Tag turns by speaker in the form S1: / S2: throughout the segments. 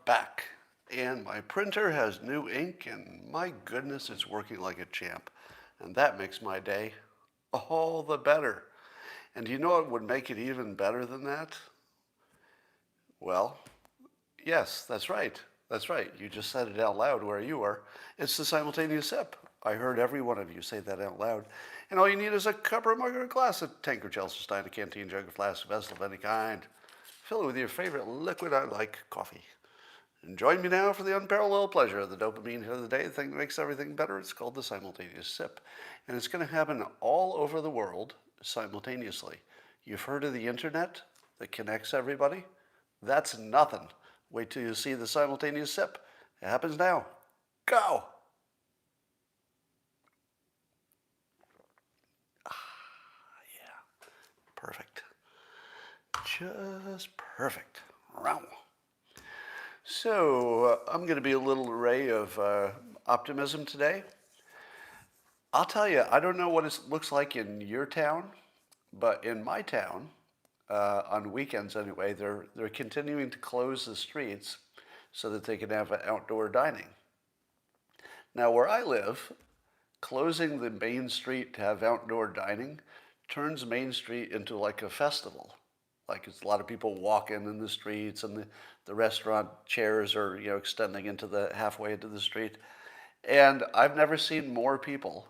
S1: back, and my printer has new ink, and my goodness, it's working like a champ. And that makes my day all the better. And do you know what would make it even better than that? Well, yes, that's right. That's right. You just said it out loud where you are. It's the simultaneous sip. I heard every one of you say that out loud. And all you need is a cup or a mug or a glass, a tankard, Chelsea Stein, a canteen, jug, a flask, a vessel of any kind. Fill it with your favorite liquid. I like coffee. And join me now for the unparalleled pleasure of the dopamine hit of the day, the thing that makes everything better. It's called the simultaneous sip. And it's going to happen all over the world simultaneously. You've heard of the internet that connects everybody? That's nothing. Wait till you see the simultaneous sip. It happens now. Go! Yeah. Perfect. Just perfect. Wow. So I'm going to be a little array of optimism today. I'll tell you, I don't know what it looks like in your town, but in my town, on weekends anyway, they're continuing to close the streets so that they can have outdoor dining. Now, where I live, closing the main street to have outdoor dining turns Main Street into like a festival. Like it's a lot of people walking in the streets, and the restaurant chairs are extending into the halfway into the street. And I've never seen more people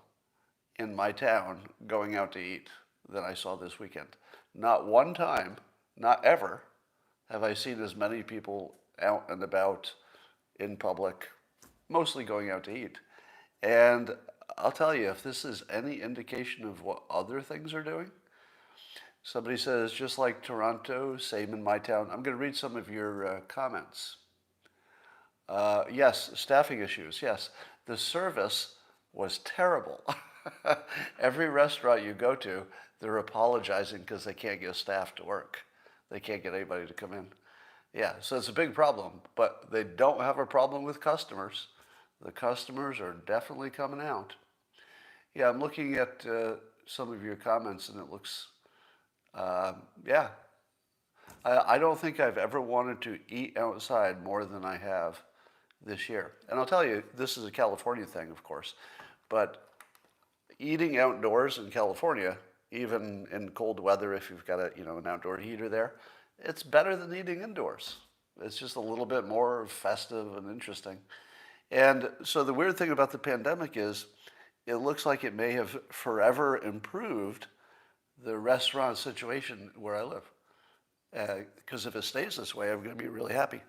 S1: in my town going out to eat than I saw this weekend. Not one time, not ever, have I seen as many people out and about in public, mostly going out to eat. And I'll tell you, if this is any indication of what other things are doing, somebody says, just like Toronto, same in my town. I'm going to read some of your comments. Yes, staffing issues. Yes, the service was terrible. Every restaurant you go to, they're apologizing because they can't get staff to work. They can't get anybody to come in. Yeah, so it's a big problem, but they don't have a problem with customers. The customers are definitely coming out. Yeah, I'm looking at some of your comments, and it looks, yeah. I don't think I've ever wanted to eat outside more than I have this year. And I'll tell you, this is a California thing, of course, but eating outdoors in California, even in cold weather, if you've got an outdoor heater there, it's better than eating indoors. It's just a little bit more festive and interesting. And so the weird thing about the pandemic is it looks like it may have forever improved the restaurant situation where I live. Because if it stays this way, I'm going to be really happy.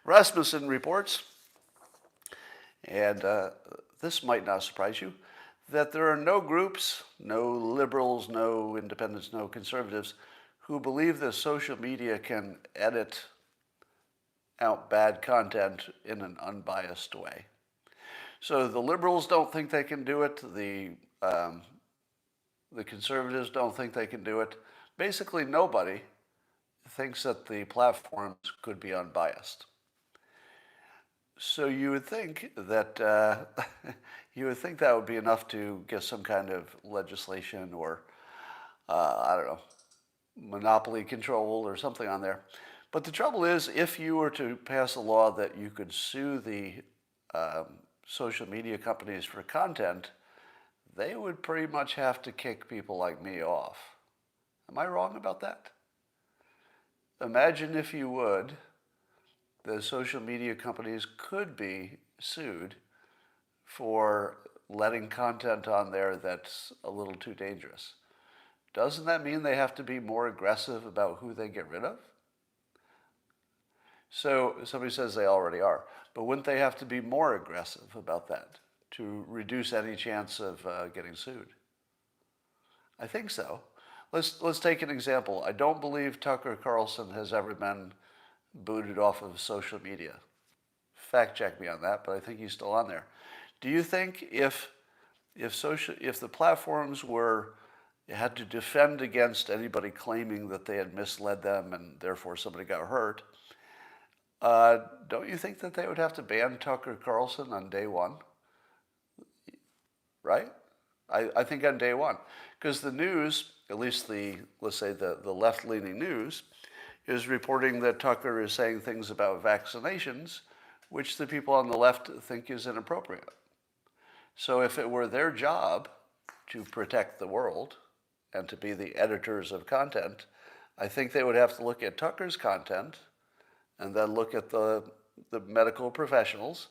S1: Rasmussen reports, and this might not surprise you, that there are no groups, no liberals, no independents, no conservatives, who believe that social media can edit out bad content in an unbiased way. So the liberals don't think they can do it. The conservatives don't think they can do it. Basically, nobody thinks that the platforms could be unbiased. So you would think that that would be enough to get some kind of legislation or I don't know, monopoly control or something on there. But the trouble is, if you were to pass a law that you could sue the social media companies for content, they would pretty much have to kick people like me off. Am I wrong about that? Imagine, if you would, the social media companies could be sued for letting content on there that's a little too dangerous. Doesn't that mean they have to be more aggressive about who they get rid of? So somebody says they already are, but wouldn't they have to be more aggressive about that to reduce any chance of getting sued? I think so. Let's take an example. I don't believe Tucker Carlson has ever been booted off of social media. Fact check me on that, but I think he's still on there. Do you think if the platforms had to defend against anybody claiming that they had misled them and therefore somebody got hurt, don't you think that they would have to ban Tucker Carlson on day one? Right? I think on day one. Because the news, at least let's say the left-leaning news, is reporting that Tucker is saying things about vaccinations, which the people on the left think is inappropriate. So if it were their job to protect the world and to be the editors of content, I think they would have to look at Tucker's content and then look at the medical professionals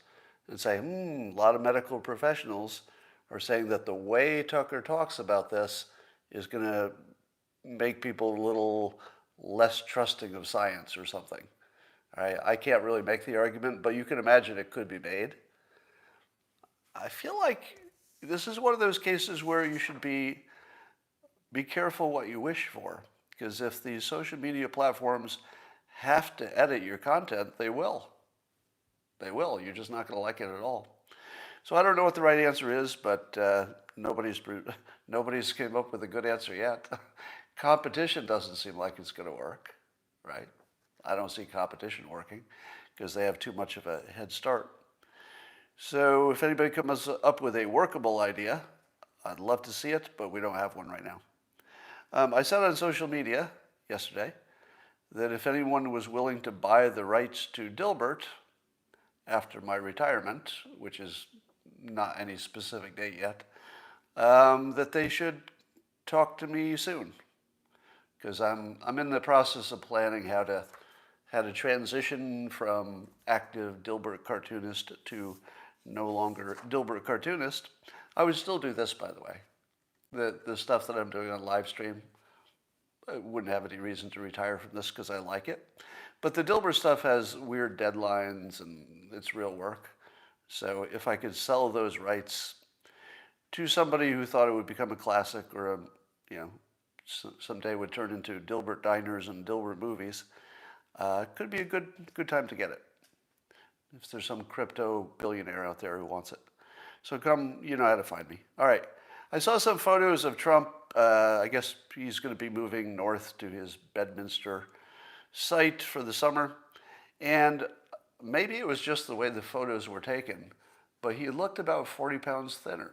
S1: and say, a lot of medical professionals are saying that the way Tucker talks about this is going to make people a little less trusting of science or something. All right? I can't really make the argument, but you can imagine it could be made. I feel like this is one of those cases where you should be careful what you wish for, because if these social media platforms have to edit your content, they will. They will. You're just not going to like it at all. So I don't know what the right answer is, but nobody's came up with a good answer yet. Competition doesn't seem like it's going to work, right? I don't see competition working because they have too much of a head start. So if anybody comes up with a workable idea, I'd love to see it, but we don't have one right now. I said on social media yesterday that if anyone was willing to buy the rights to Dilbert after my retirement, which is not any specific date yet, that they should talk to me soon, because I'm in the process of planning how to transition from active Dilbert cartoonist to no longer Dilbert cartoonist. I would still do this, by the way. The stuff that I'm doing on live stream, I wouldn't have any reason to retire from this because I like it. But the Dilbert stuff has weird deadlines and it's real work. So if I could sell those rights to somebody who thought it would become a classic or someday would turn into Dilbert diners and Dilbert movies, it could be a good time to get it. If there's some crypto billionaire out there who wants it. So come, you know how to find me. All right. I saw some photos of Trump. I guess he's going to be moving north to his Bedminster site for the summer. And maybe it was just the way the photos were taken, but he looked about 40 pounds thinner.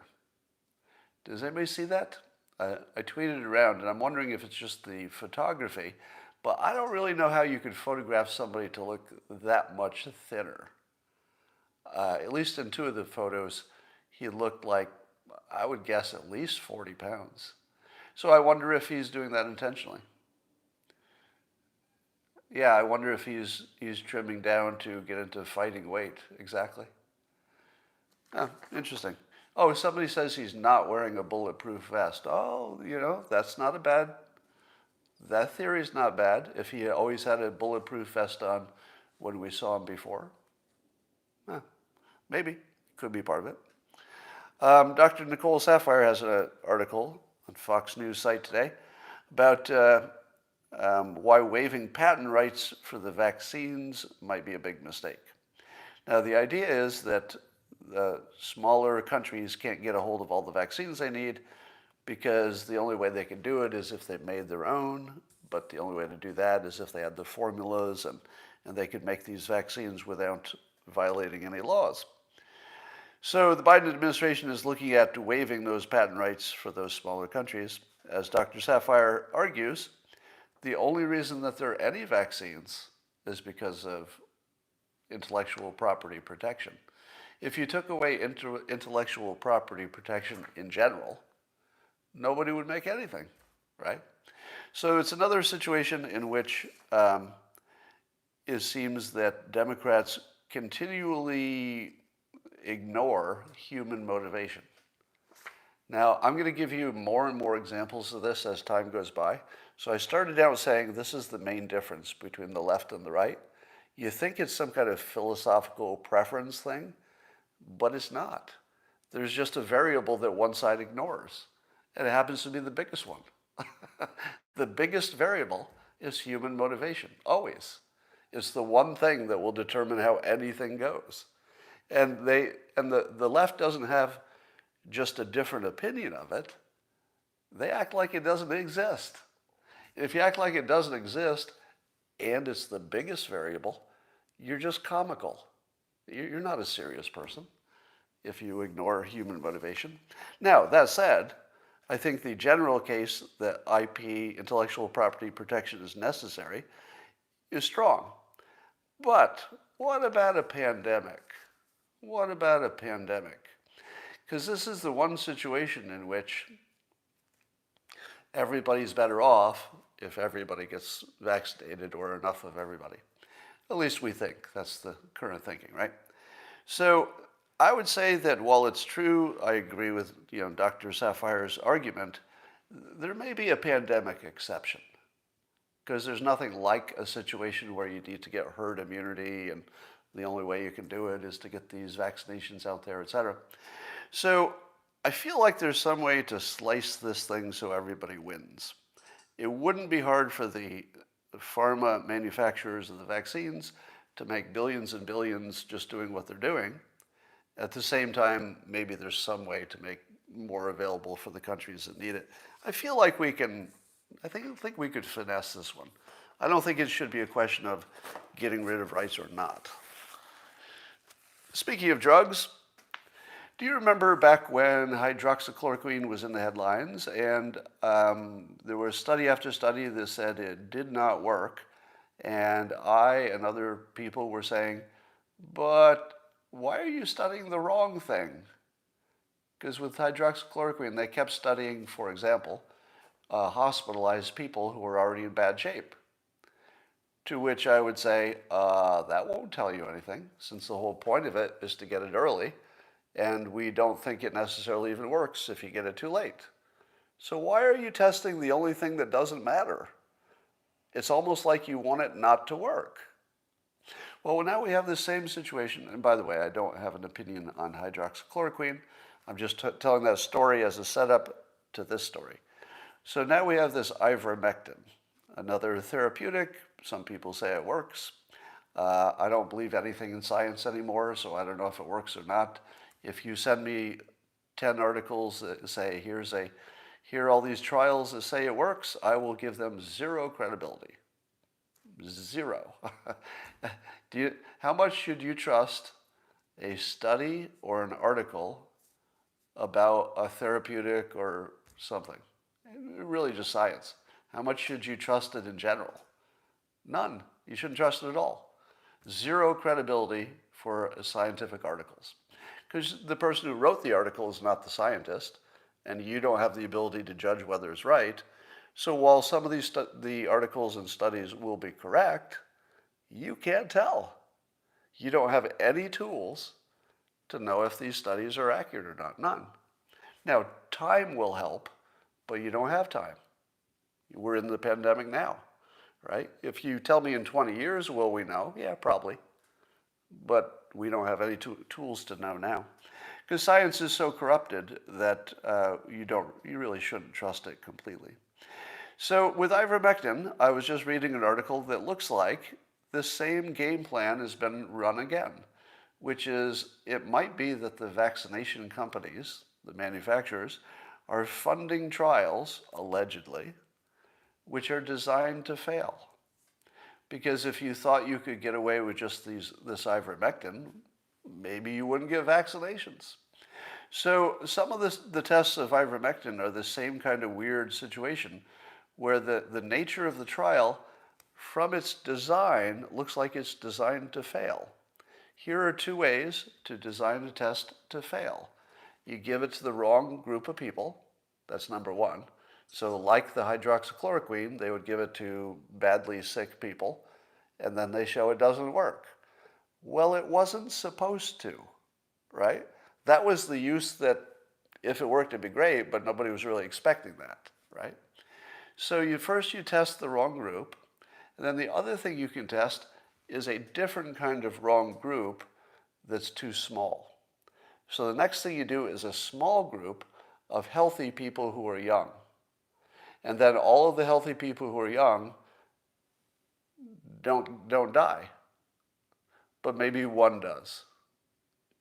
S1: Does anybody see that? I tweeted it around, and I'm wondering if it's just the photography, but I don't really know how you could photograph somebody to look that much thinner. At least in two of the photos, he looked like, I would guess, at least 40 pounds. So I wonder if he's doing that intentionally. Yeah, I wonder if he's trimming down to get into fighting weight. Exactly. Oh, interesting. Oh, somebody says he's not wearing a bulletproof vest. Oh, that's not a bad, that theory's not bad if he always had a bulletproof vest on when we saw him before. Maybe. Could be part of it. Dr. Nicole Saphier has an article on Fox News site today about why waiving patent rights for the vaccines might be a big mistake. Now, the idea is that the smaller countries can't get a hold of all the vaccines they need because the only way they can do it is if they made their own, but the only way to do that is if they had the formulas and they could make these vaccines without violating any laws. So the Biden administration is looking at waiving those patent rights for those smaller countries. As Dr. Saphier argues, the only reason that there are any vaccines is because of intellectual property protection. If you took away intellectual property protection in general, nobody would make anything, right? So it's another situation in which it seems that Democrats continually ignore human motivation. Now, I'm going to give you more and more examples of this as time goes by. So I started out saying this is the main difference between the left and the right. You think it's some kind of philosophical preference thing, but it's not. There's just a variable that one side ignores, and it happens to be the biggest one. The biggest variable is human motivation, always. It's the one thing that will determine how anything goes. And the left doesn't have just a different opinion of it. They act like it doesn't exist. If you act like it doesn't exist and it's the biggest variable, you're just comical. You're not a serious person if you ignore human motivation. Now, that said, I think the general case that IP, intellectual property protection, is necessary is strong. But what about a pandemic? What about a pandemic? Because this is the one situation in which everybody's better off if everybody gets vaccinated, or enough of everybody. At least we think. That's the current thinking, right? So I would say that while it's true, I agree with Dr. Sapphire's argument, there may be a pandemic exception. Because there's nothing like a situation where you need to get herd immunity, and the only way you can do it is to get these vaccinations out there, et cetera. So I feel like there's some way to slice this thing so everybody wins. It wouldn't be hard for the pharma manufacturers of the vaccines to make billions and billions just doing what they're doing. At the same time, maybe there's some way to make more available for the countries that need it. I feel like we can, I think we could finesse this one. I don't think it should be a question of getting rid of rights or not. Speaking of drugs, do you remember back when hydroxychloroquine was in the headlines, and there was study after study that said it did not work, and I and other people were saying, but why are you studying the wrong thing? Because with hydroxychloroquine, they kept studying, for example, hospitalized people who were already in bad shape. To which I would say, that won't tell you anything, since the whole point of it is to get it early, and we don't think it necessarily even works if you get it too late. So why are you testing the only thing that doesn't matter? It's almost like you want it not to work. Well, now we have the same situation, and by the way, I don't have an opinion on hydroxychloroquine. I'm just telling that story as a setup to this story. So now we have this ivermectin, another therapeutic. Some people say it works. I don't believe anything in science anymore, so I don't know if it works or not. If you send me 10 articles that say, here are all these trials that say it works, I will give them zero credibility. Zero. How much should you trust a study or an article about a therapeutic or something? Really just science. How much should you trust it in general? None. You shouldn't trust it at all. Zero credibility for scientific articles. Because the person who wrote the article is not the scientist, and you don't have the ability to judge whether it's right. So while some of the articles and studies will be correct, you can't tell. You don't have any tools to know if these studies are accurate or not. None. Now, time will help, but you don't have time. We're in the pandemic now, right? If you tell me in 20 years, will we know? Yeah, probably. But we don't have any tools to know now. Because science is so corrupted that you really shouldn't trust it completely. So with ivermectin, I was just reading an article that looks like the same game plan has been run again, which is it might be that the vaccination companies, the manufacturers, are funding trials, allegedly, which are designed to fail. Because if you thought you could get away with just this ivermectin, maybe you wouldn't get vaccinations. So some of the tests of ivermectin are the same kind of weird situation where the nature of the trial, from its design, looks like it's designed to fail. Here are two ways to design a test to fail. You give it to the wrong group of people. That's number one. So like the hydroxychloroquine, they would give it to badly sick people, and then they show it doesn't work. Well, it wasn't supposed to, right? That was the use that, if it worked, it'd be great, but nobody was really expecting that, right? So first you test the wrong group, and then the other thing you can test is a different kind of wrong group that's too small. So the next thing you do is a small group of healthy people who are young. And then all of the healthy people who are young don't die. But maybe one does,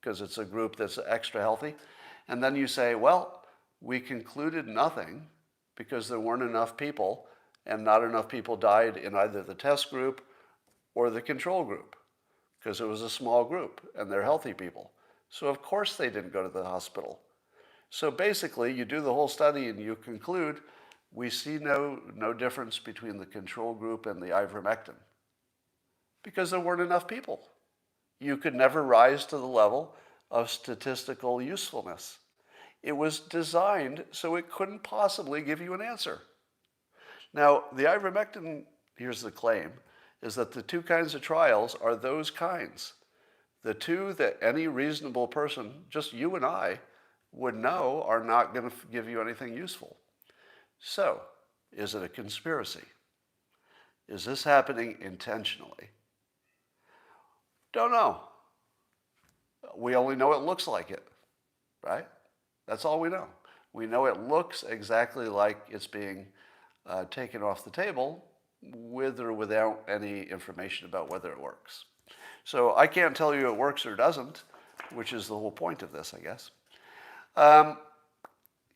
S1: because it's a group that's extra healthy. And then you say, well, we concluded nothing because there weren't enough people, and not enough people died in either the test group or the control group, because it was a small group and they're healthy people. So of course they didn't go to the hospital. So basically you do the whole study and you conclude we see no difference between the control group and the ivermectin. because there weren't enough people. You could never rise to the level of statistical usefulness. It was designed so it couldn't possibly give you an answer. Now, the ivermectin, here's the claim, is that the two kinds of trials are those kinds. The two that any reasonable person, just you and I, would know are not going to give you anything useful. So, is it a conspiracy? Is this happening intentionally? Don't know. We only know it looks like it, right? That's all we know. We know it looks exactly like it's being taken off the table with or without any information about whether it works. So I can't tell you it works or doesn't, which is the whole point of this, I guess.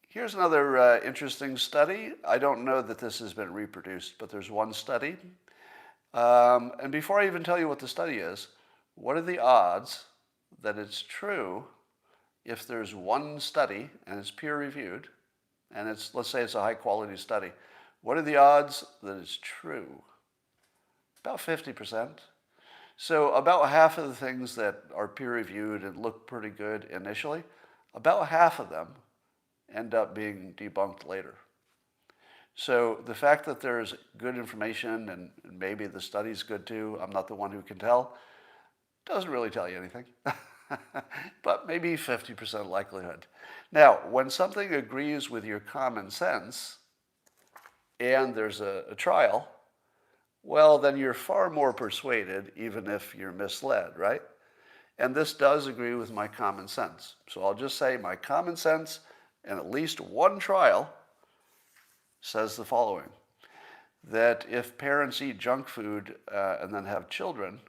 S1: Here's another interesting study. I don't know that this has been reproduced, but there's one study. And before I even tell you what the study is, what are the odds that it's true if there's one study and it's peer-reviewed, and it's, let's say it's a high-quality study, what are the odds that it's true? About 50%. So about half of the things that are peer-reviewed and look pretty good initially, about half of them end up being debunked later. So the fact that there's good information, and maybe the study's good too, I'm not the one who can tell, doesn't really tell you anything. But maybe 50% likelihood. Now, when something agrees with your common sense, and there's a trial, well, then you're far more persuaded, even if you're misled, right? And this does agree with my common sense. So I'll just say my common sense in at least one trial says the following, that if parents eat junk food and then have children,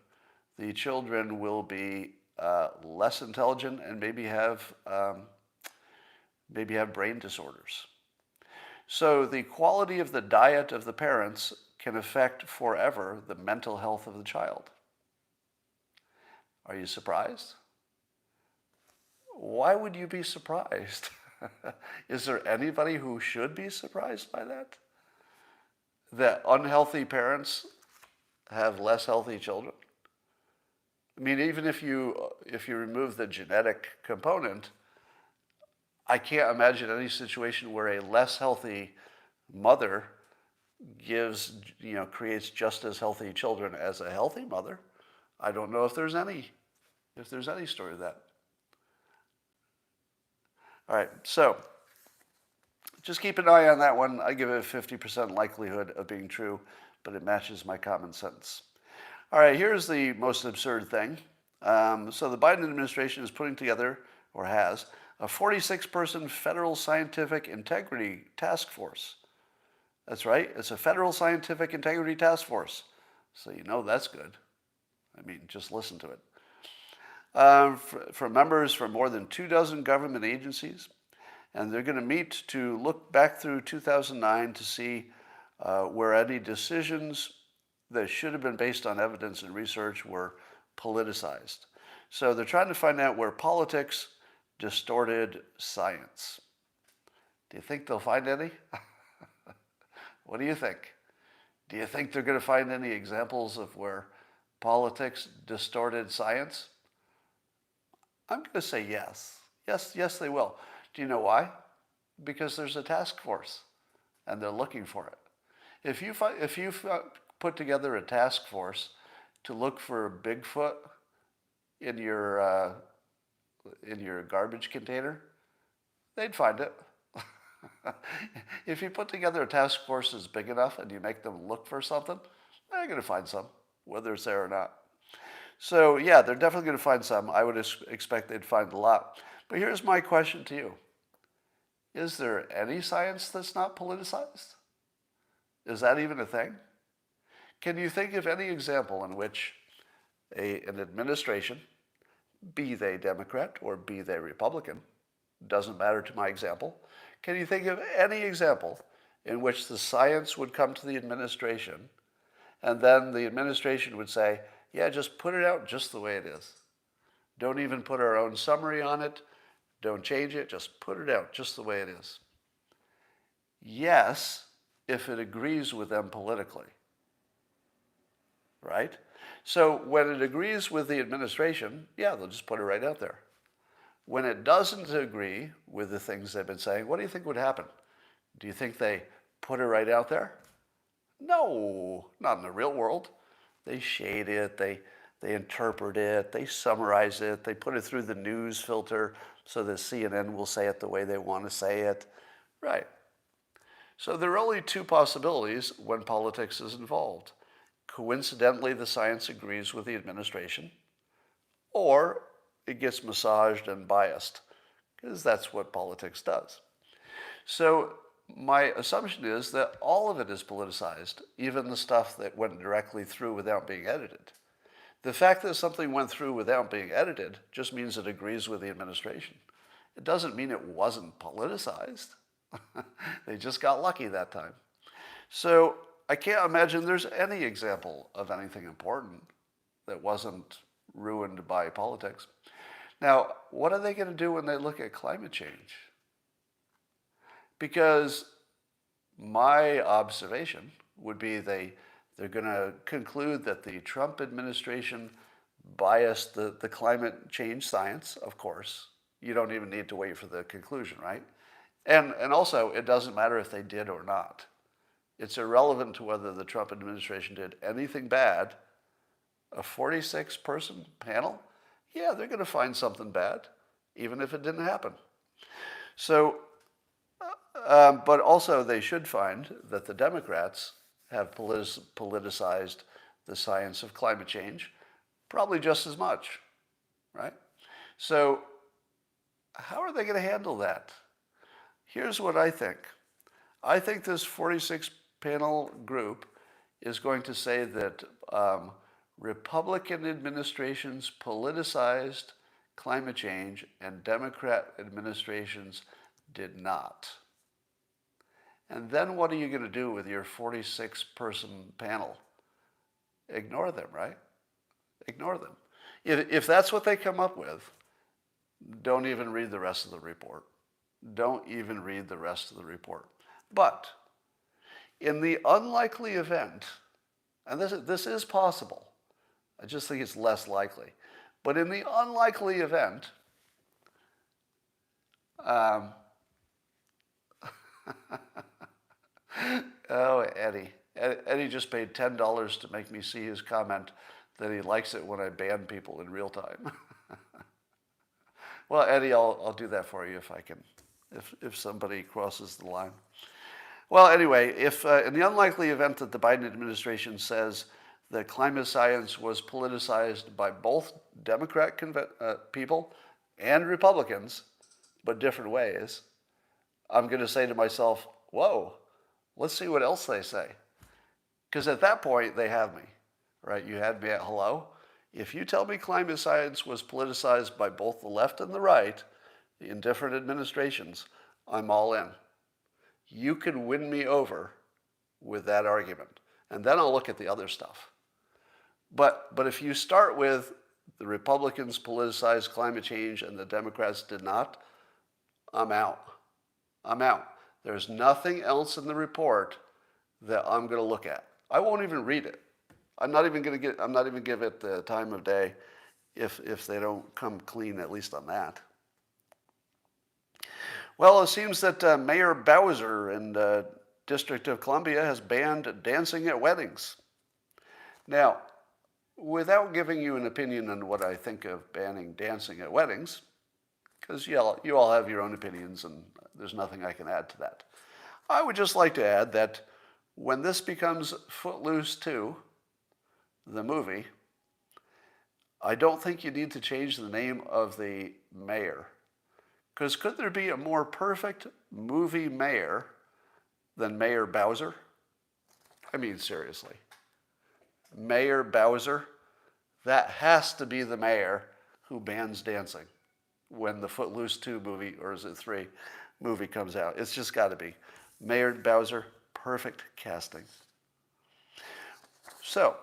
S1: the children will be less intelligent and maybe have brain disorders. So the quality of the diet of the parents can affect forever the mental health of the child. Are you surprised? Why would you be surprised? Is there anybody who should be surprised by that? That unhealthy parents have less healthy children? I mean, even if you remove the genetic component, I can't imagine any situation where a less healthy mother creates just as healthy children as a healthy mother. I don't know if there's any story of that. All right, so just keep an eye on that one. I give it a 50% likelihood of being true, but it matches my common sense. All right, here's the most absurd thing. So the Biden administration is putting together, or has, a 46-person federal scientific integrity task force. That's right, it's a federal scientific integrity task force. So you know that's good. I mean, just listen to it. For members from more than 24 government agencies, and they're going to meet to look back through 2009 to see where any decisions that should have been based on evidence and research were politicized. So they're trying to find out where politics distorted science. Do you think they'll find any? What do you think? Do you think they're going to find any examples of where politics distorted science? I'm going to say yes. Yes, they will. Do you know why? Because there's a task force, and they're looking for it. If you put together a task force to look for Bigfoot in your garbage container, they'd find it. If you put together a task force that's big enough and you make them look for something, they're going to find some, whether it's there or not. So yeah, they're definitely going to find some. I would expect they'd find a lot. But here's my question to you. Is there any science that's not politicized? Is that even a thing? Can you think of any example in which an administration, be they Democrat or be they Republican, doesn't matter to my example, can you think of any example in which the science would come to the administration and then the administration would say, yeah, just put it out just the way it is. Don't even put our own summary on it. Don't change it. Just put it out just the way it is. Yes, if it agrees with them politically. Right? So when it agrees with the administration, yeah, they'll just put it right out there. When it doesn't agree with the things they've been saying, what do you think would happen? Do you think they put it right out there? No, not in the real world. They shade it, they interpret it, they summarize it, they put it through the news filter so that CNN will say it the way they want to say it. Right. So there are only two possibilities when politics is involved. Coincidentally, the science agrees with the administration, or it gets massaged and biased, because that's what politics does. So my assumption is that all of it is politicized, even the stuff that went directly through without being edited. The fact that something went through without being edited just means it agrees with the administration. It doesn't mean it wasn't politicized. They just got lucky that time. So I can't imagine there's any example of anything important that wasn't ruined by politics. Now, what are they going to do when they look at climate change? Because my observation would be they're going to conclude that the Trump administration biased the climate change science, of course. You don't even need to wait for the conclusion, right? And also, it doesn't matter if they did or not. It's irrelevant to whether the Trump administration did anything bad. A 46-person panel? Yeah, they're going to find something bad, even if it didn't happen. So, but also they should find that the Democrats have politicized the science of climate change probably just as much, right? So how are they going to handle that? Here's what I think. I think this 46-panel group is going to say that Republican administrations politicized climate change and Democrat administrations did not. And then what are you going to do with your 46-person panel? Ignore them, right? Ignore them. If that's what they come up with, don't even read the rest of the report. Don't even read the rest of the report. But in the unlikely event, and this is possible, I just think it's less likely, but in the unlikely event, oh, Eddie. Eddie just paid $10 to make me see his comment that he likes it when I ban people in real time. Well, Eddie, I'll do that for you if I can, if somebody crosses the line. Well, anyway, if in the unlikely event that the Biden administration says that climate science was politicized by both Democrat people and Republicans, but different ways, I'm going to say to myself, whoa, let's see what else they say. Because at that point, they have me, right? You had me at hello. If you tell me climate science was politicized by both the left and the right in different administrations, I'm all in. You can win me over with that argument. And then I'll look at the other stuff. But if you start with the Republicans politicized climate change and the Democrats did not, I'm out. I'm out. There's nothing else in the report that I'm going to look at. I won't even read it. I'm not even give it the time of day if they don't come clean, at least on that. Well, it seems that Mayor Bowser in the District of Columbia has banned dancing at weddings. Now, without giving you an opinion on what I think of banning dancing at weddings, because you all have your own opinions and there's nothing I can add to that, I would just like to add that when this becomes Footloose 2, the movie, I don't think you need to change the name of the mayor. Because could there be a more perfect movie mayor than Mayor Bowser? I mean, seriously. Mayor Bowser, that has to be the mayor who bans dancing when the Footloose 2 movie, or is it 3, movie comes out. It's just got to be. Mayor Bowser, perfect casting. So,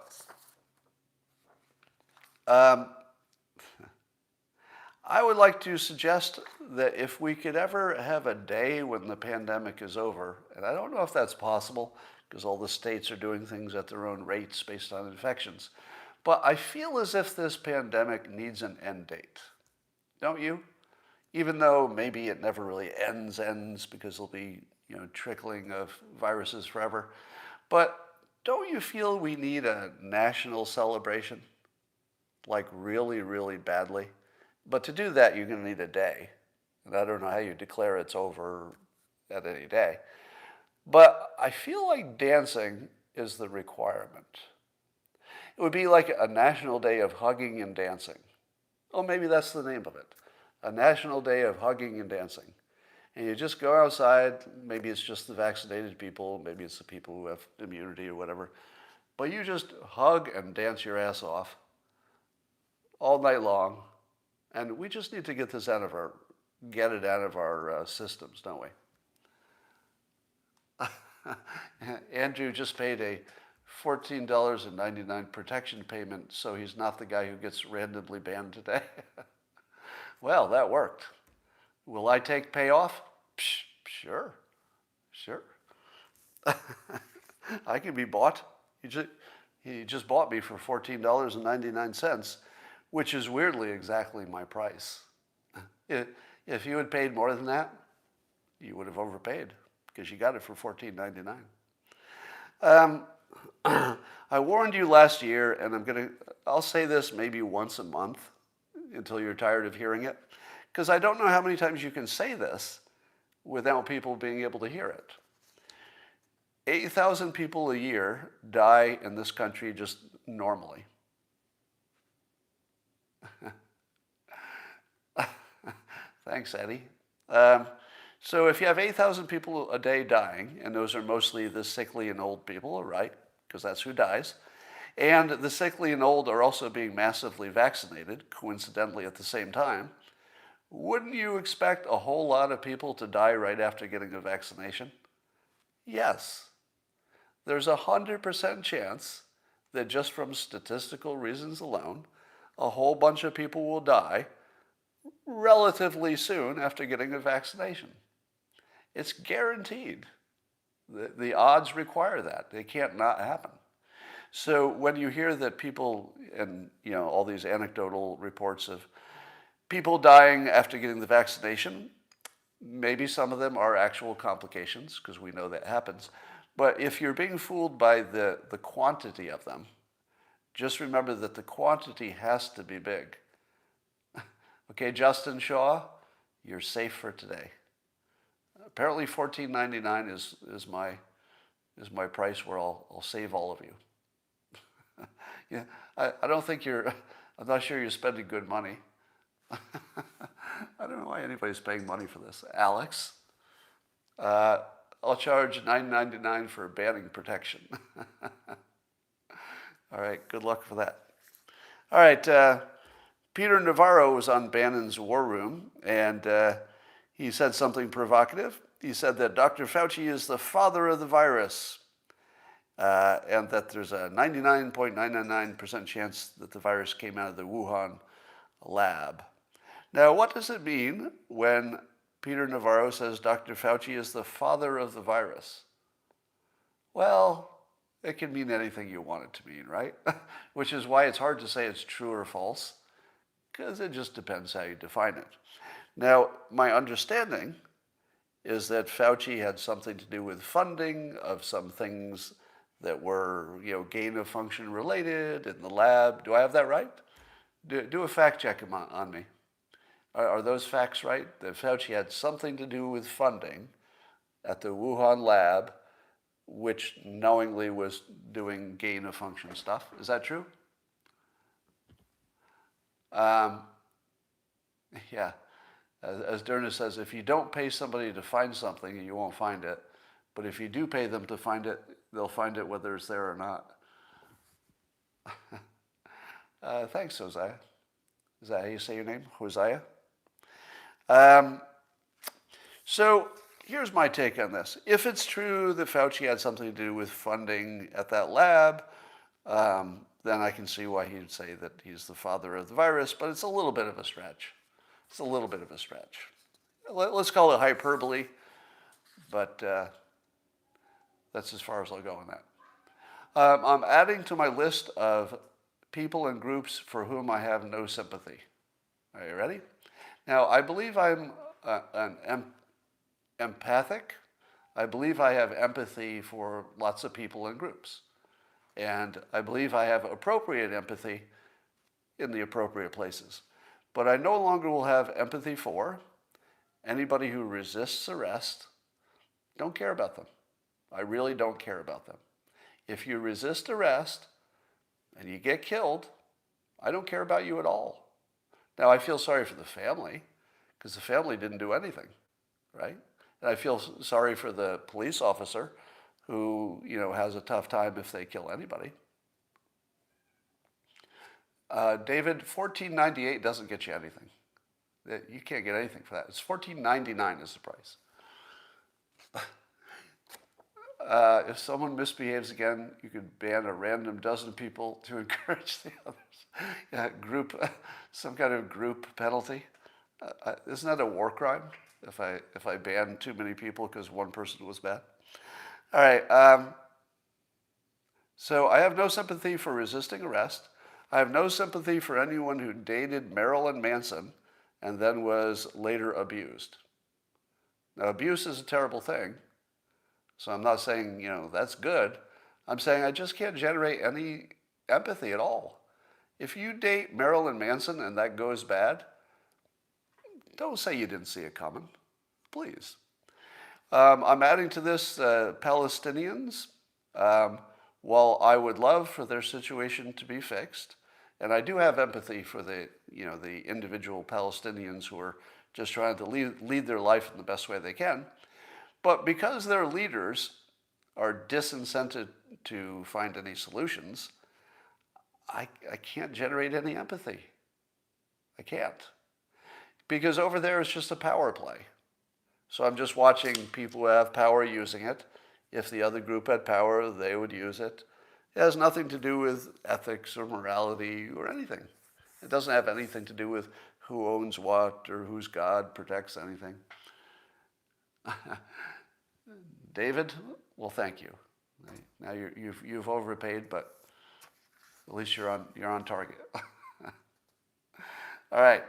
S1: I would like to suggest that if we could ever have a day when the pandemic is over, and I don't know if that's possible because all the states are doing things at their own rates based on infections, But I feel as if this pandemic needs an end date. Don't you? Even though maybe it never really ends because there'll be, trickling of viruses forever. But don't you feel we need a national celebration? Like really, really badly? But to do that, you're going to need a day. And I don't know how you declare it's over at any day. But I feel like dancing is the requirement. It would be like a national day of hugging and dancing. Oh, maybe that's the name of it. A national day of hugging and dancing. And you just go outside, maybe it's just the vaccinated people, maybe it's the people who have immunity or whatever, but you just hug and dance your ass off all night long. And we just need to get this get it out of our systems, don't we? Andrew just paid a $14.99 protection payment, so he's not the guy who gets randomly banned today. Well, that worked. Will I take payoff? Sure. I can be bought. He just bought me for $14.99, which is weirdly exactly my price. If you had paid more than that, you would have overpaid because you got it for $14.99. I warned you last year, and I'll say this maybe once a month until you're tired of hearing it, because I don't know how many times you can say this without people being able to hear it. 8,000 people a year die in this country just normally. Thanks, Eddie. So if you have 8,000 people a day dying, and those are mostly the sickly and old people, right? Because that's who dies. And the sickly and old are also being massively vaccinated, coincidentally at the same time. Wouldn't you expect a whole lot of people to die right after getting a vaccination? Yes. There's 100% chance that just from statistical reasons alone, a whole bunch of people will die relatively soon after getting a vaccination. It's guaranteed. The odds require that. They can't not happen. So when you hear that people, and all these anecdotal reports of people dying after getting the vaccination, maybe some of them are actual complications, because we know that happens. But if you're being fooled by the quantity of them, just remember that the quantity has to be big. Okay, Justin Shaw, you're safe for today. Apparently $14.99 is my price where I'll save all of you. Yeah, I don't think I'm not sure you're spending good money. I don't know why anybody's paying money for this. Alex, I'll charge $9.99 for banning protection. All right, good luck for that. All right, Peter Navarro was on Bannon's War Room, and he said something provocative. He said that Dr. Fauci is the father of the virus, and that there's a 99.999% chance that the virus came out of the Wuhan lab. Now, what does it mean when Peter Navarro says Dr. Fauci is the father of the virus? Well, it can mean anything you want it to mean, right? Which is why it's hard to say it's true or false, because it just depends how you define it. Now, my understanding is that Fauci had something to do with funding of some things that were, gain of function related in the lab. Do I have that right? Do a fact check on me. Are those facts right? That Fauci had something to do with funding at the Wuhan lab, which knowingly was doing gain of function stuff. Is that true? Yeah. As Derna says, if you don't pay somebody to find something, you won't find it. But if you do pay them to find it, they'll find it whether it's there or not. Thanks, Hosea. Is that how you say your name? Hosea? So here's my take on this. If it's true that Fauci had something to do with funding at that lab, then I can see why he'd say that he's the father of the virus, but it's a little bit of a stretch. It's a little bit of a stretch. Let's call it hyperbole, but that's as far as I'll go on that. I'm adding to my list of people and groups for whom I have no sympathy. Are you ready? Now, I believe I'm empathic. I believe I have empathy for lots of people and groups. And I believe I have appropriate empathy in the appropriate places. But I no longer will have empathy for anybody who resists arrest. Don't care about them. I really don't care about them. If you resist arrest and you get killed, I don't care about you at all. Now, I feel sorry for the family because the family didn't do anything, right? And I feel sorry for the police officer who, has a tough time if they kill anybody. David, $14.98 doesn't get you anything. You can't get anything for that. It's $14.99 is the price. If someone misbehaves again, you could ban a random dozen people to encourage the others. Some kind of group penalty. Isn't that a war crime if I ban too many people because one person was bad? All right. So I have no sympathy for resisting arrest. I have no sympathy for anyone who dated Marilyn Manson and then was later abused. Now, abuse is a terrible thing. So I'm not saying, that's good. I'm saying I just can't generate any empathy at all. If you date Marilyn Manson and that goes bad, don't say you didn't see it coming, please. I'm adding to this Palestinians. While I would love for their situation to be fixed, and I do have empathy for the individual Palestinians who are just trying to lead their life in the best way they can, but because their leaders are disincented to find any solutions, I can't generate any empathy. I can't. Because over there it's just a power play. So I'm just watching people who have power using it. If the other group had power, they would use it. It has nothing to do with ethics or morality or anything. It doesn't have anything to do with who owns what or whose God protects anything. David, well, thank you. Now you've overpaid, but at least you're on target. All right.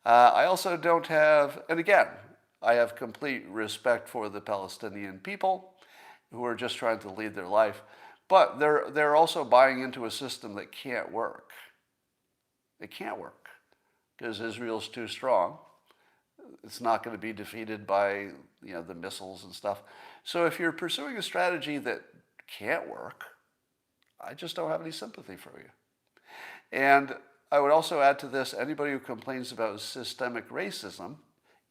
S1: I also don't have, and again, I have complete respect for the Palestinian people who are just trying to lead their life, but they're also buying into a system that can't work. It can't work because Israel's too strong. It's not going to be defeated by the missiles and stuff. So if you're pursuing a strategy that can't work, I just don't have any sympathy for you. And I would also add to this, anybody who complains about systemic racism,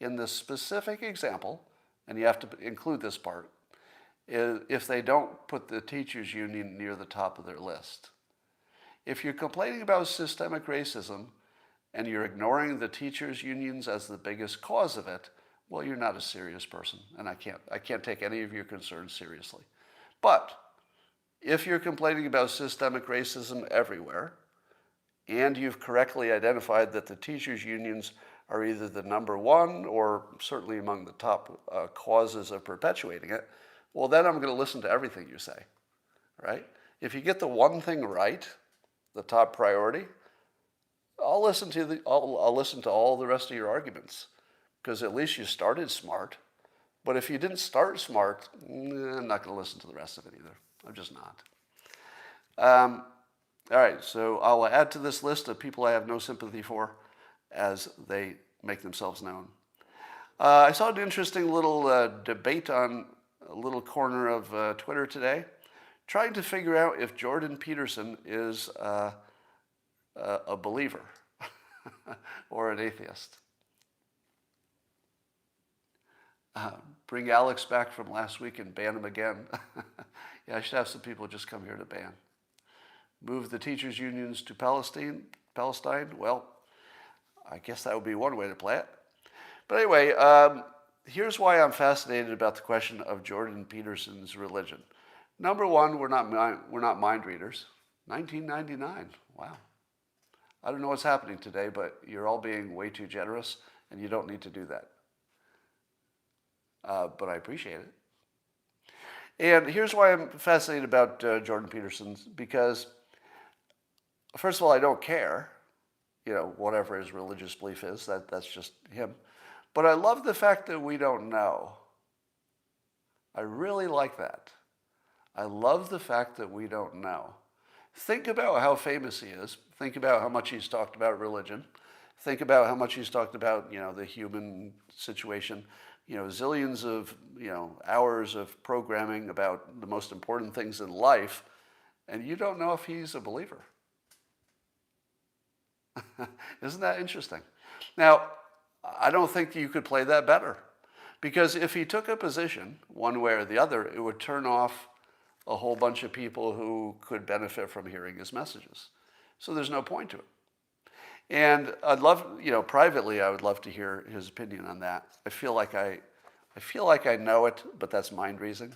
S1: in this specific example, and you have to include this part, is if they don't put the teachers' union near the top of their list. If you're complaining about systemic racism and you're ignoring the teachers' unions as the biggest cause of it, well, you're not a serious person, and I can't take any of your concerns seriously. But if you're complaining about systemic racism everywhere, and you've correctly identified that the teachers' unions are either the number one or certainly among the top causes of perpetuating it, well, then I'm going to listen to everything you say, right? If you get the one thing right, the top priority, I'll listen to all the rest of your arguments, because at least you started smart. But if you didn't start smart, I'm not going to listen to the rest of it either. I'm just not. All right, so I'll add to this list of people I have no sympathy for as they make themselves known. I saw an interesting little debate on a little corner of Twitter today, trying to figure out if Jordan Peterson is a believer or an atheist. Bring Alex back from last week and ban him again. Yeah, I should have some people just come here to ban. Move the teachers' unions to Palestine? Well, I guess that would be one way to play it. But anyway, here's why I'm fascinated about the question of Jordan Peterson's religion. Number one, we're not mind readers. 1999, wow. I don't know what's happening today, but you're all being way too generous, and you don't need to do that. But I appreciate it. And here's why I'm fascinated about Jordan Peterson, because first of all, I don't care, whatever his religious belief is. That's just him. But I love the fact that we don't know. I really like that. I love the fact that we don't know. Think about how famous he is. Think about how much he's talked about religion. Think about how much he's talked about, the human situation. Zillions of, hours of programming about the most important things in life, and you don't know if he's a believer. Isn't that interesting? Now, I don't think you could play that better, because if he took a position one way or the other, it would turn off a whole bunch of people who could benefit from hearing his messages. So there's no point to it. And I'd love, privately, I would love to hear his opinion on that. I feel like I know it, but that's mind reading.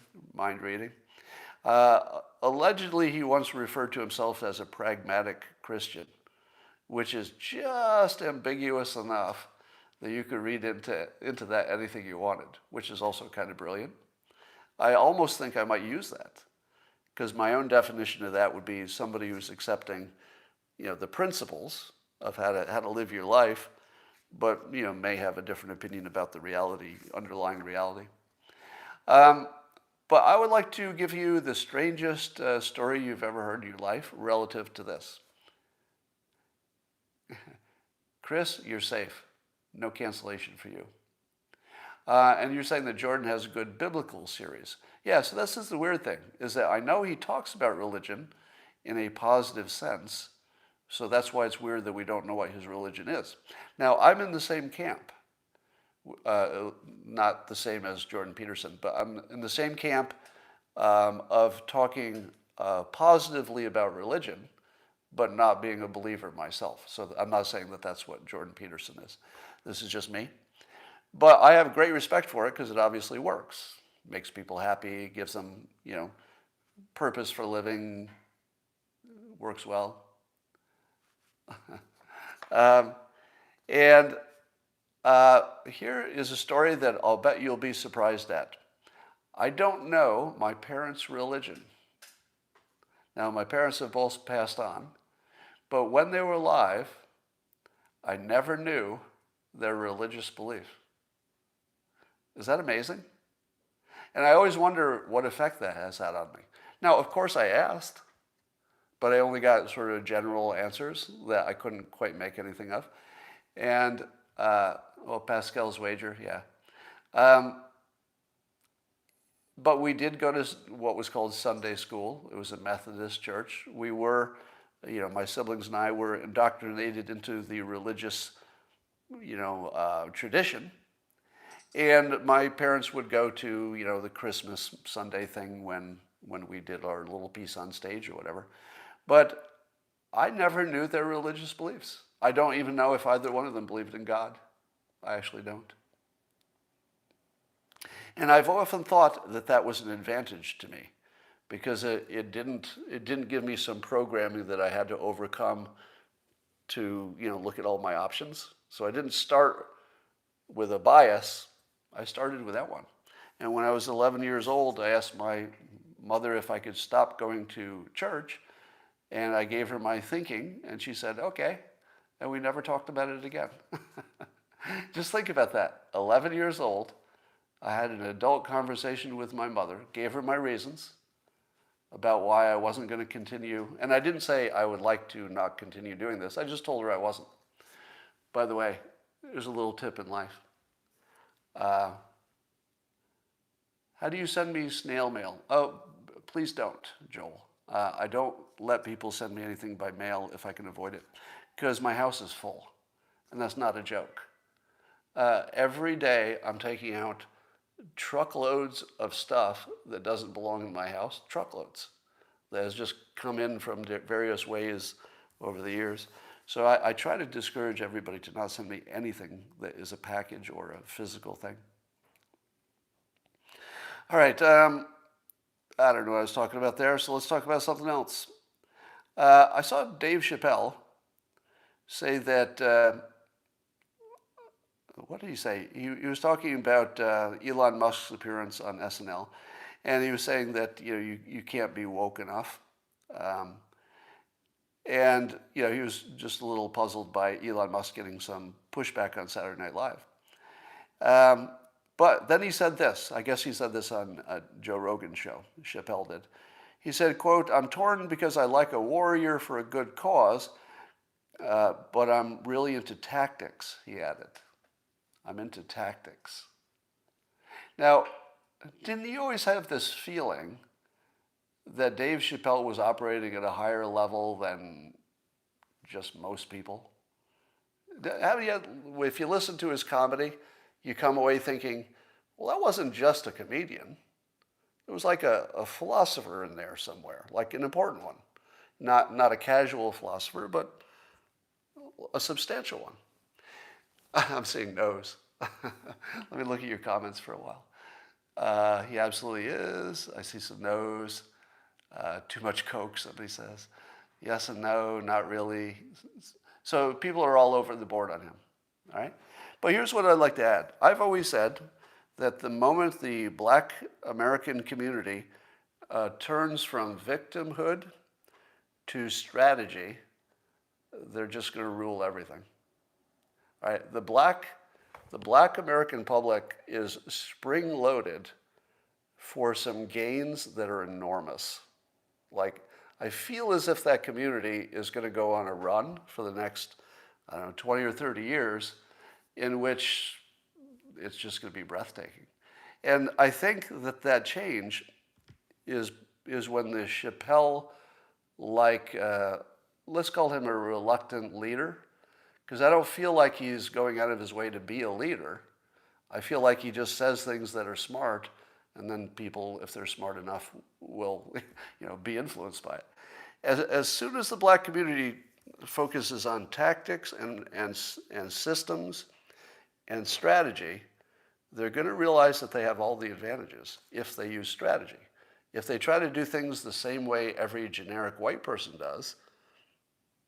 S1: Allegedly, he once referred to himself as a pragmatic Christian, which is just ambiguous enough that you could read into that anything you wanted, which is also kind of brilliant. I almost think I might use that, because my own definition of that would be somebody who's accepting, the principles of how to live your life, but may have a different opinion about the reality, underlying reality. But I would like to give you the strangest story you've ever heard in your life relative to this. Chris, you're safe. No cancellation for you. And you're saying that Jordan has a good biblical series. Yeah, so this is the weird thing, is that I know he talks about religion in a positive sense, so that's why it's weird that we don't know what his religion is. Now, I'm in the same camp. Not the same as Jordan Peterson, but I'm in the same camp of talking positively about religion, but not being a believer myself. So I'm not saying that that's what Jordan Peterson is. This is just me. But I have great respect for it because it obviously works. Makes people happy, gives them, purpose for living, works well. And here is a story that I'll bet you'll be surprised at. I don't know my parents' religion. Now, my parents have both passed on, but when they were alive, I never knew their religious belief. Is that amazing? And I always wonder what effect that has had on me. Now, of course, I asked, but I only got sort of general answers that I couldn't quite make anything of. And, Pascal's wager, yeah. But we did go to what was called Sunday school. It was a Methodist church. We were, my siblings and I were indoctrinated into the religious, tradition. And my parents would go to, the Christmas Sunday thing when we did our little piece on stage or whatever. But I never knew their religious beliefs. I don't even know if either one of them believed in God. I actually don't. And I've often thought that that was an advantage to me, because it didn't give me some programming that I had to overcome to look at all my options. So I didn't start with a bias. I started with that one. And when I was 11 years old, I asked my mother if I could stop going to church, and I gave her my thinking, and she said, okay, and we never talked about it again. Just think about that. 11 years old, I had an adult conversation with my mother, gave her my reasons about why I wasn't going to continue. And I didn't say I would like to not continue doing this. I just told her I wasn't. By the way, there's a little tip in life. How do you send me snail mail? Oh, please don't, Joel. I don't let people send me anything by mail if I can avoid it, because my house is full, and that's not a joke. Every day I'm taking out truckloads of stuff that doesn't belong in my house, truckloads, that has just come in from various ways over the years. So I try to discourage everybody to not send me anything that is a package or a physical thing. All right, I don't know what I was talking about there, so let's talk about something else. I saw Dave Chappelle say that, what did he say? He was talking about Elon Musk's appearance on SNL, and he was saying that you can't be woke enough. And, he was just a little puzzled by Elon Musk getting some pushback on Saturday Night Live. But then he said this. I guess he said this on Joe Rogan's show. Chappelle did. He said, quote, "I'm torn because I like a warrior for a good cause, but I'm really into tactics," he added. "I'm into tactics." Now, didn't you always have this feeling that Dave Chappelle was operating at a higher level than just most people? If you listen to his comedy, you come away thinking, well, that wasn't just a comedian. It was like a philosopher in there somewhere, like an important one. Not a casual philosopher, but a substantial one. I'm seeing no's. Let me look at your comments for a while. He absolutely is. I see some no's. Too much Coke, somebody says. Yes and no, not really. So people are all over the board on him. All right? But here's what I'd like to add. I've always said that the moment the Black American community turns from victimhood to strategy, they're just going to rule everything. All right? The black American public is spring-loaded for some gains that are enormous. Like, I feel as if that community is going to go on a run for the next, 20 or 30 years, in which it's just going to be breathtaking. And I think that change is when the Chappelle, let's call him a reluctant leader, because I don't feel like he's going out of his way to be a leader. I feel like he just says things that are smart, and then people, if they're smart enough, will be influenced by it. As soon as the black community focuses on tactics and systems and strategy, they're going to realize that they have all the advantages if they use strategy. If they try to do things the same way every generic white person does,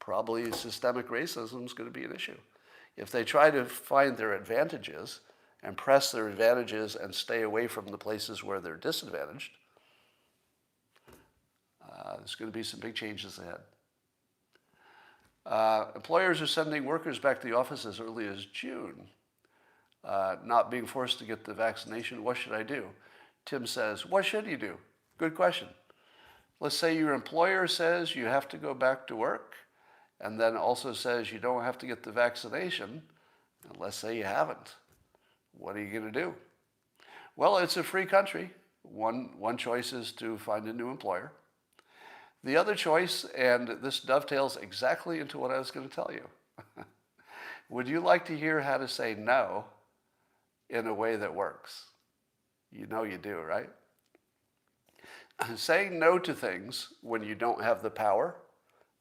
S1: probably systemic racism is going to be an issue. If they try to find their advantages and press their advantages and stay away from the places where they're disadvantaged, there's going to be some big changes ahead. Employers are sending workers back to the office as early as June. Not being forced to get the vaccination, what should I do? Tim says, what should you do? Good question. Let's say your employer says you have to go back to work, and then also says you don't have to get the vaccination, and let's say you haven't. What are you going to do? Well, it's a free country. One choice is to find a new employer. The other choice, and this dovetails exactly into what I was going to tell you. Would you like to hear how to say no in a way that works? You know you do, right? Saying no to things when you don't have the power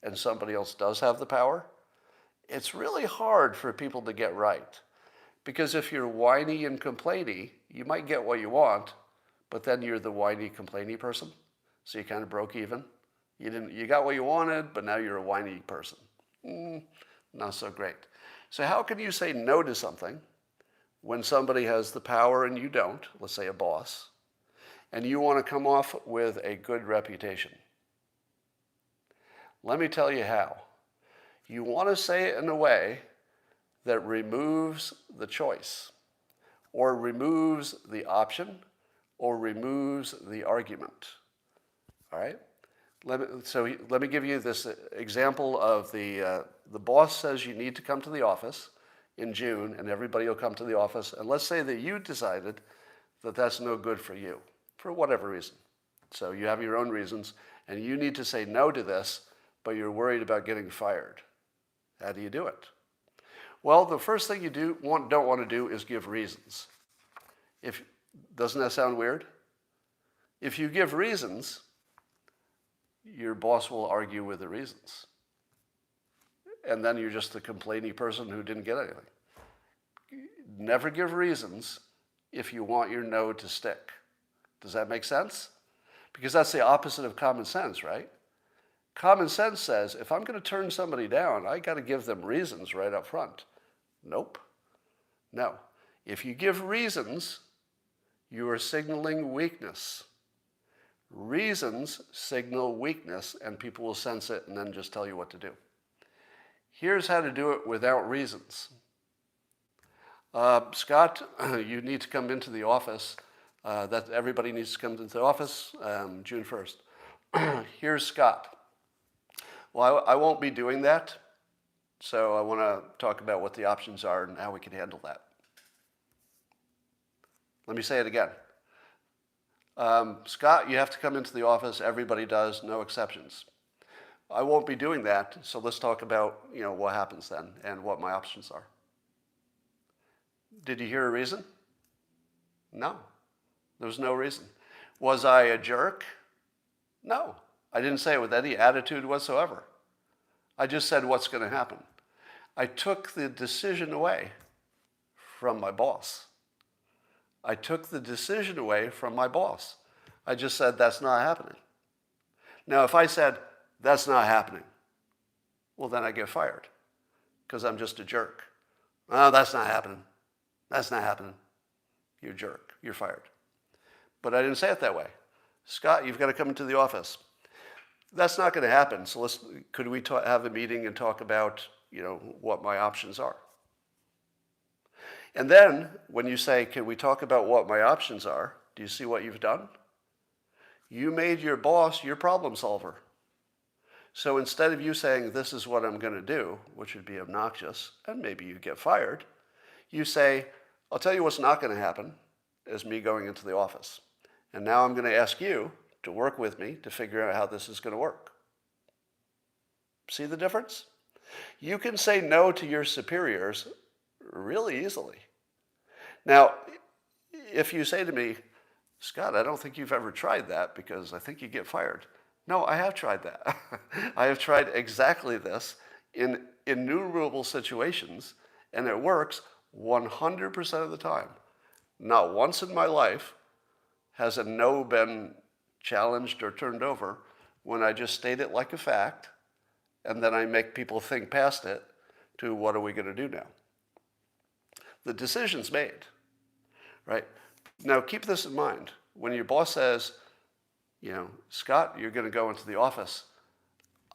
S1: and somebody else does have the power, it's really hard for people to get right. Because if you're whiny and complainy, you might get what you want, but then you're the whiny, complainy person. So you kind of broke even. You got what you wanted, but now you're a whiny person. Not so great. So how can you say no to something when somebody has the power and you don't, let's say a boss, and you want to come off with a good reputation? Let me tell you how. You want to say it in a way that removes the choice, or removes the option, or removes the argument. All right? Let me give you this example of the boss says you need to come to the office in June, and everybody will come to the office. And let's say that you decided that that's no good for you, for whatever reason. So you have your own reasons, and you need to say no to this, but you're worried about getting fired. How do you do it? Well, the first thing you don't want to do is give reasons. Doesn't that sound weird? If you give reasons, your boss will argue with the reasons. And then you're just the complainy person who didn't get anything. Never give reasons if you want your no to stick. Does that make sense? Because that's the opposite of common sense, right? Common sense says, if I'm going to turn somebody down, I got to give them reasons right up front. Nope. No. If you give reasons, you are signaling weakness. Reasons signal weakness, and people will sense it and then just tell you what to do. Here's how to do it without reasons. Scott, you need to come into the office. That everybody needs to come into the office June 1st. Here's Scott. Well, I won't be doing that, so I want to talk about what the options are and how we can handle that. Let me say it again. Scott, you have to come into the office. Everybody does, no exceptions. I won't be doing that, so let's talk about what happens then and what my options are. Did you hear a reason? No. There was no reason. Was I a jerk? No. I didn't say it with any attitude whatsoever. I just said what's going to happen. I took the decision away from my boss. I took the decision away from my boss. I just said that's not happening. Now, if I said that's not happening, well, then I get fired because I'm just a jerk. Oh, that's not happening. That's not happening. You're a jerk. You're fired. But I didn't say it that way. Scott, you've got to come into the office. That's not going to happen. So could we have a meeting and talk about, what my options are? And then when you say, can we talk about what my options are? Do you see what you've done? You made your boss your problem solver. So instead of you saying, this is what I'm going to do, which would be obnoxious, and maybe you get fired, you say, I'll tell you what's not going to happen is me going into the office. And now I'm going to ask you to work with me to figure out how this is going to work. See the difference? You can say no to your superiors really easily. Now, if you say to me, Scott, I don't think you've ever tried that because I think you get fired. No, I have tried that. I have tried exactly this in innumerable situations, and it works 100% of the time. Not once in my life has a no been challenged or turned over when I just state it like a fact, and then I make people think past it to what are we going to do now? The decision's made, right? Now keep this in mind. When your boss says, Scott, you're going to go into the office,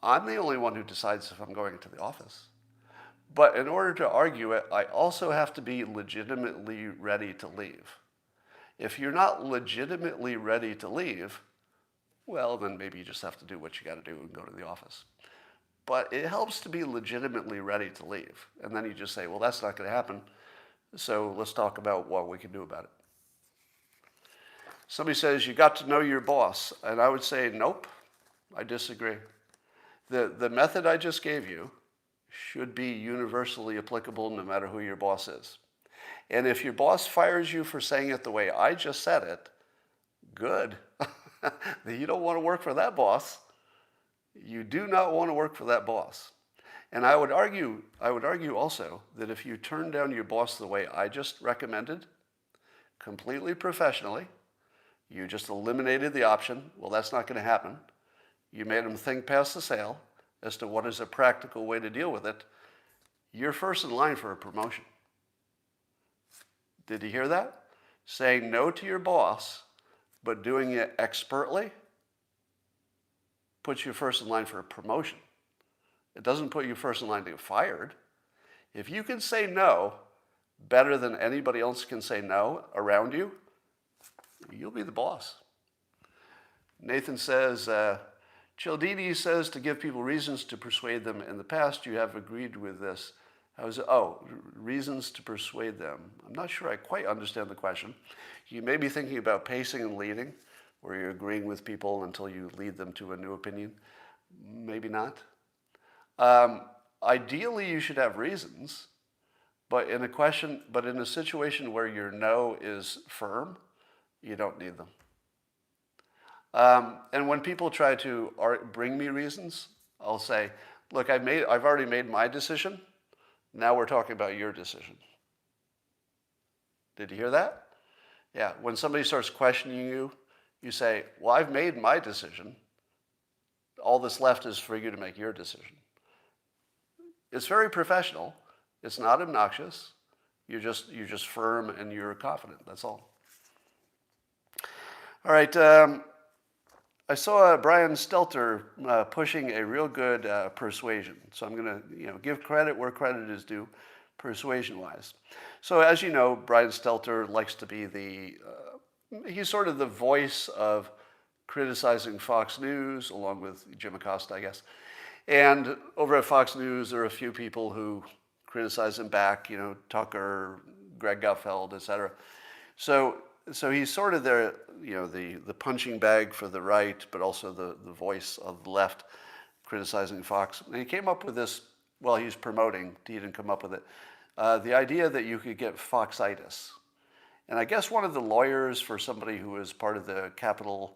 S1: I'm the only one who decides if I'm going into the office. But in order to argue it, I also have to be legitimately ready to leave. If you're not legitimately ready to leave, well, then maybe you just have to do what you got to do and go to the office. But it helps to be legitimately ready to leave. And then you just say, well, that's not going to happen. So let's talk about what we can do about it. Somebody says, you got to know your boss. And I would say, nope, I disagree. The method I just gave you should be universally applicable no matter who your boss is. And if your boss fires you for saying it the way I just said it, good. You don't want to work for that boss. You do not want to work for that boss. And I would argue also that if you turn down your boss the way I just recommended, completely professionally, you just eliminated the option, well, that's not going to happen. You made them think past the sale as to what is a practical way to deal with it. You're first in line for a promotion. Did you hear that? Saying no to your boss, but doing it expertly, puts you first in line for a promotion. It doesn't put you first in line to get fired. If you can say no better than anybody else can say no around you, you'll be the boss. Nathan says, Cialdini says to give people reasons to persuade them. In the past, you have agreed with this. Reasons to persuade them. I'm not sure I quite understand the question. You may be thinking about pacing and leading, where you're agreeing with people until you lead them to a new opinion. Maybe not. Ideally, you should have reasons, but in a situation where your no is firm, you don't need them. And when people try to bring me reasons, I'll say, look, I've already made my decision. Now we're talking about your decision. Did you hear that? Yeah, when somebody starts questioning you, you say, well, I've made my decision. All that's left is for you to make your decision. It's very professional. It's not obnoxious. You're just firm and you're confident. That's all. All right. I saw Brian Stelter pushing a real good persuasion. So I'm going to give credit where credit is due, persuasion-wise. So as you know, Brian Stelter likes to be he's sort of the voice of criticizing Fox News, along with Jim Acosta, I guess. And over at Fox News, there are a few people who criticize him back, Tucker, Greg Gutfeld, etc. So he's sort of the punching bag for the right, but also the voice of the left criticizing Fox. And he came up with this, well, he's promoting, he didn't come up with it, the idea that you could get Foxitis. And I guess one of the lawyers for somebody who was part of the Capitol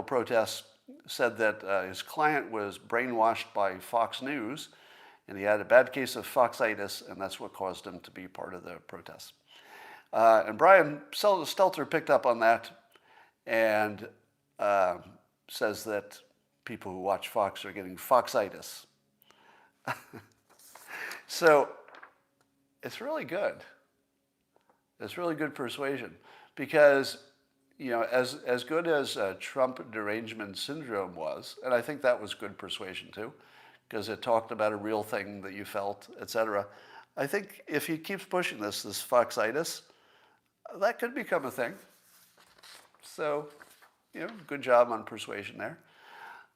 S1: protests said that his client was brainwashed by Fox News, and he had a bad case of Foxitis, and that's what caused him to be part of the protests. And Brian Stelter picked up on that and says that people who watch Fox are getting Foxitis. So it's really good. It's really good persuasion because, as good as Trump derangement syndrome was, and I think that was good persuasion too, because it talked about a real thing that you felt, etc. I think if he keeps pushing this Foxitis, that could become a thing. So, good job on persuasion there.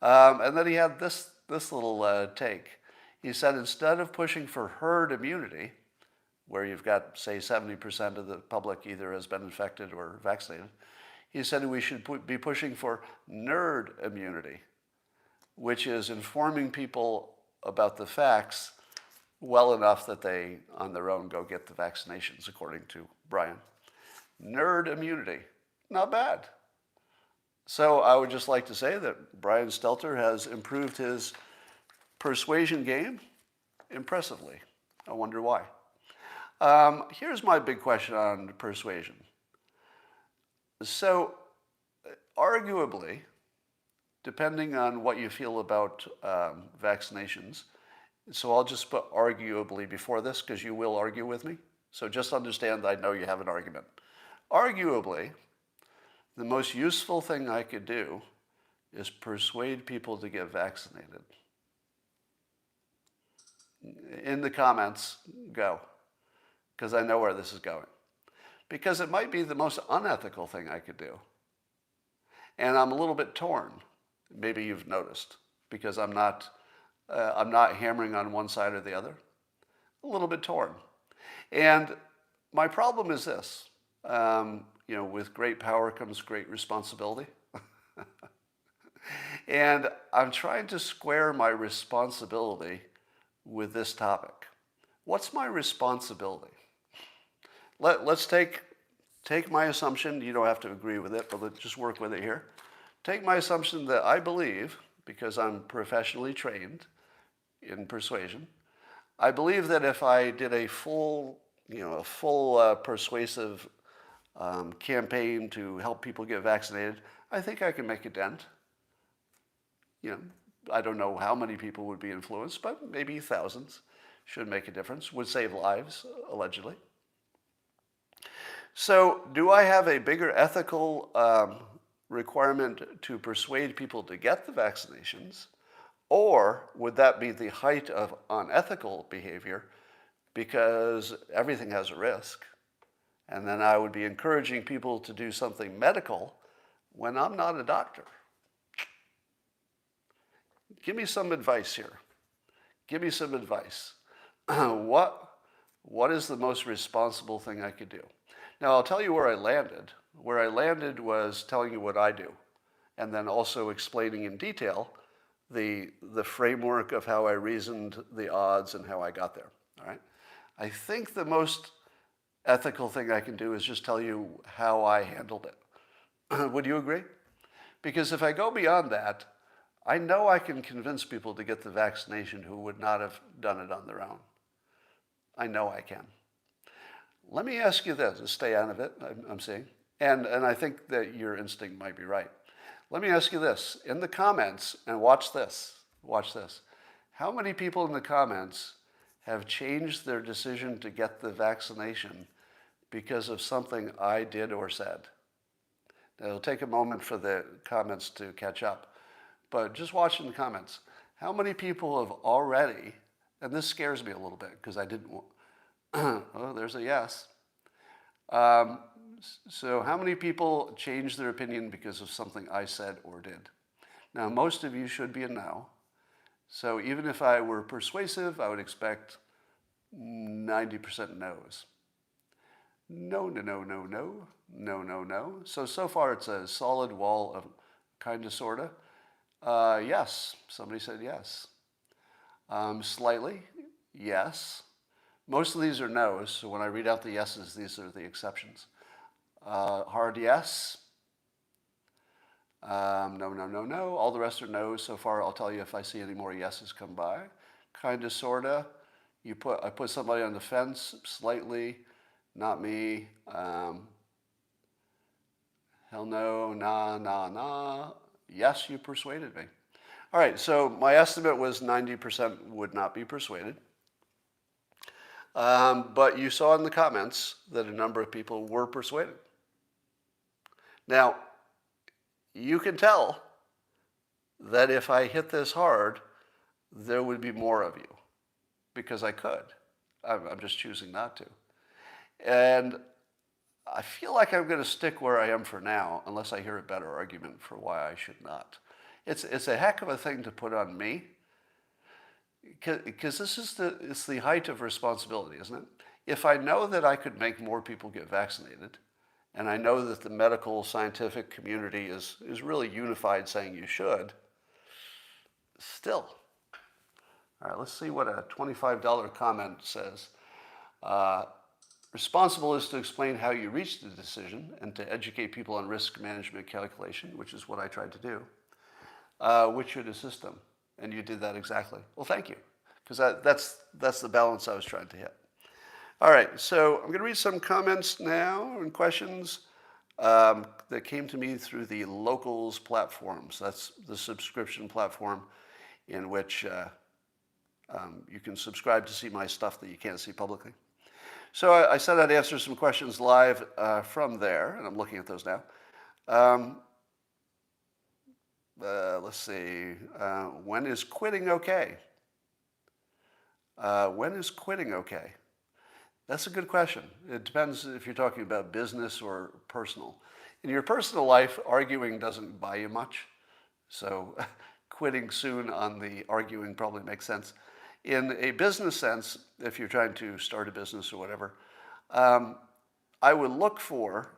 S1: And then he had this little take. He said instead of pushing for herd immunity, where you've got, say, 70% of the public either has been infected or vaccinated, he said we should be pushing for nerd immunity, which is informing people about the facts well enough that they, on their own, go get the vaccinations, according to Brian. Nerd immunity, not bad. So I would just like to say that Brian Stelter has improved his persuasion game impressively. I wonder why. Here's my big question on persuasion. So, arguably, depending on what you feel about vaccinations, so I'll just put arguably before this because you will argue with me. So just understand that I know you have an argument. Arguably, the most useful thing I could do is persuade people to get vaccinated. In the comments, go. Because I know where this is going. Because it might be the most unethical thing I could do. And I'm a little bit torn. Maybe you've noticed. Because I'm not hammering on one side or the other. A little bit torn. And my problem is this. With great power comes great responsibility. And I'm trying to square my responsibility with this topic. What's my responsibility? Let's take my assumption, you don't have to agree with it, but let's just work with it here. Take my assumption that I believe, because I'm professionally trained in persuasion, I believe that if I did a full persuasive campaign to help people get vaccinated, I think I can make a dent. I don't know how many people would be influenced, but maybe thousands should make a difference, would save lives, allegedly. So do I have a bigger ethical requirement to persuade people to get the vaccinations, or would that be the height of unethical behavior because everything has a risk? And then I would be encouraging people to do something medical when I'm not a doctor. Give me some advice here. Give me some advice. What is the most responsible thing I could do? Now, I'll tell you where I landed. Where I landed was telling you what I do, and then also explaining in detail the framework of how I reasoned the odds and how I got there. All right? I think the most ethical thing I can do is just tell you how I handled it. Would you agree? Because if I go beyond that, I know I can convince people to get the vaccination who would not have done it on their own. I know I can. Let me ask you this, to stay out of it, I'm seeing, and I think that your instinct might be right. Let me ask you this, in the comments, and watch this, how many people in the comments have changed their decision to get the vaccination because of something I did or said? It'll take a moment for the comments to catch up. But just watching the comments, how many people have already, and this scares me a little bit because I didn't, oh, there's a yes. So how many people changed their opinion because of something I said or did? Now, most of you should be a no. So even if I were persuasive, I would expect 90% no's. No, no, no, no, no, no, no, no. So far it's a solid wall of kind of, sort of. Yes, somebody said yes. Slightly, yes. Most of these are no's, so when I read out the yeses, these are the exceptions. Hard yes. No, no, no, no. All the rest are no's so far. I'll tell you if I see any more yeses come by. Kind of, sort of. I put somebody on the fence slightly. Not me. Hell no, nah, nah, nah. Yes, you persuaded me. All right, so my estimate was 90% would not be persuaded. But you saw in the comments that a number of people were persuaded. Now, you can tell that if I hit this hard, there would be more of you, because I could. I'm just choosing not to. And I feel like I'm going to stick where I am for now, unless I hear a better argument for why I should not. It's a heck of a thing to put on me, because it's the height of responsibility, isn't it? If I know that I could make more people get vaccinated, and I know that the medical scientific community is really unified saying you should, still. All right, let's see what a $25 comment says. Responsible is to explain how you reached the decision and to educate people on risk management calculation, which is what I tried to do, which should assist them. And you did that exactly. Well, thank you, because that's the balance I was trying to hit. All right, so I'm going to read some comments now and questions that came to me through the Locals platforms. That's the subscription platform in which you can subscribe to see my stuff that you can't see publicly. So I said I'd answer some questions live from there, and I'm looking at those now. Let's see. When is quitting okay? When is quitting okay? That's a good question. It depends if you're talking about business or personal. In your personal life, arguing doesn't buy you much. So quitting soon on the arguing probably makes sense. In a business sense, if you're trying to start a business or whatever, I would look for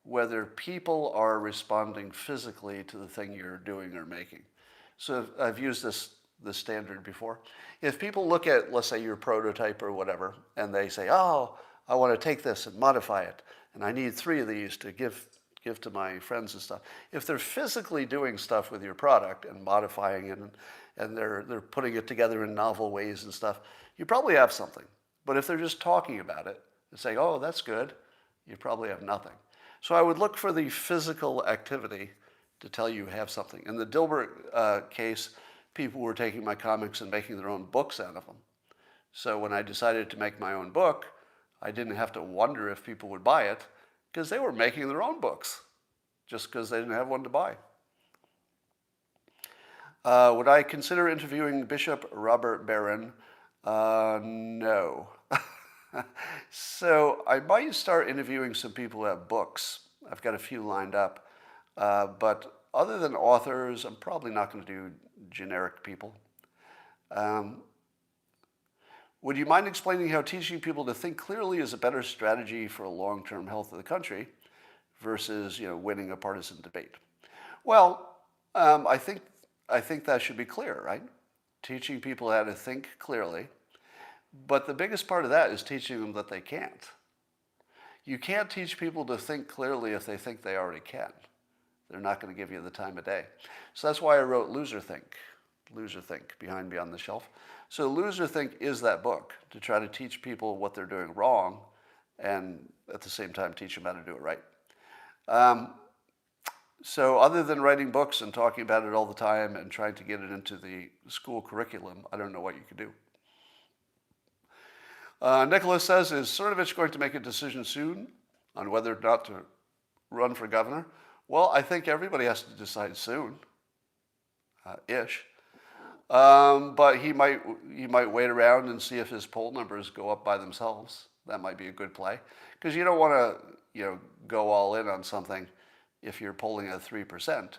S1: whether people are responding physically to the thing you're doing or making. So I've used this standard before. If people look at, let's say, your prototype or whatever, and they say, oh, I want to take this and modify it, and I need 3 of these to give to my friends and stuff. If they're physically doing stuff with your product and modifying it, and they're putting it together in novel ways and stuff, you probably have something. But if they're just talking about it and saying, oh, that's good, you probably have nothing. So I would look for the physical activity to tell you have something. In the Dilbert case, people were taking my comics and making their own books out of them. So when I decided to make my own book, I didn't have to wonder if people would buy it, because they were making their own books, just because they didn't have one to buy. Would I consider interviewing Bishop Robert Barron? No. So I might start interviewing some people who have books. I've got a few lined up. But other than authors, I'm probably not going to do generic people. Would you mind explaining how teaching people to think clearly is a better strategy for the long-term health of the country versus, winning a partisan debate? Well, I think that should be clear, right? Teaching people how to think clearly. But the biggest part of that is teaching them that they can't. You can't teach people to think clearly if they think they already can. They're not going to give you the time of day. So that's why I wrote Loser Think, Behind Beyond the Shelf. So Loser Think is that book, to try to teach people what they're doing wrong and at the same time teach them how to do it right. So other than writing books and talking about it all the time and trying to get it into the school curriculum, I don't know what you could do. Nicholas says, is Cernovich going to make a decision soon on whether or not to run for governor? Well, I think everybody has to decide soon, ish. But he might wait around and see if his poll numbers go up by themselves. That might be a good play, because you don't want to go all in on something if you're polling at 3%.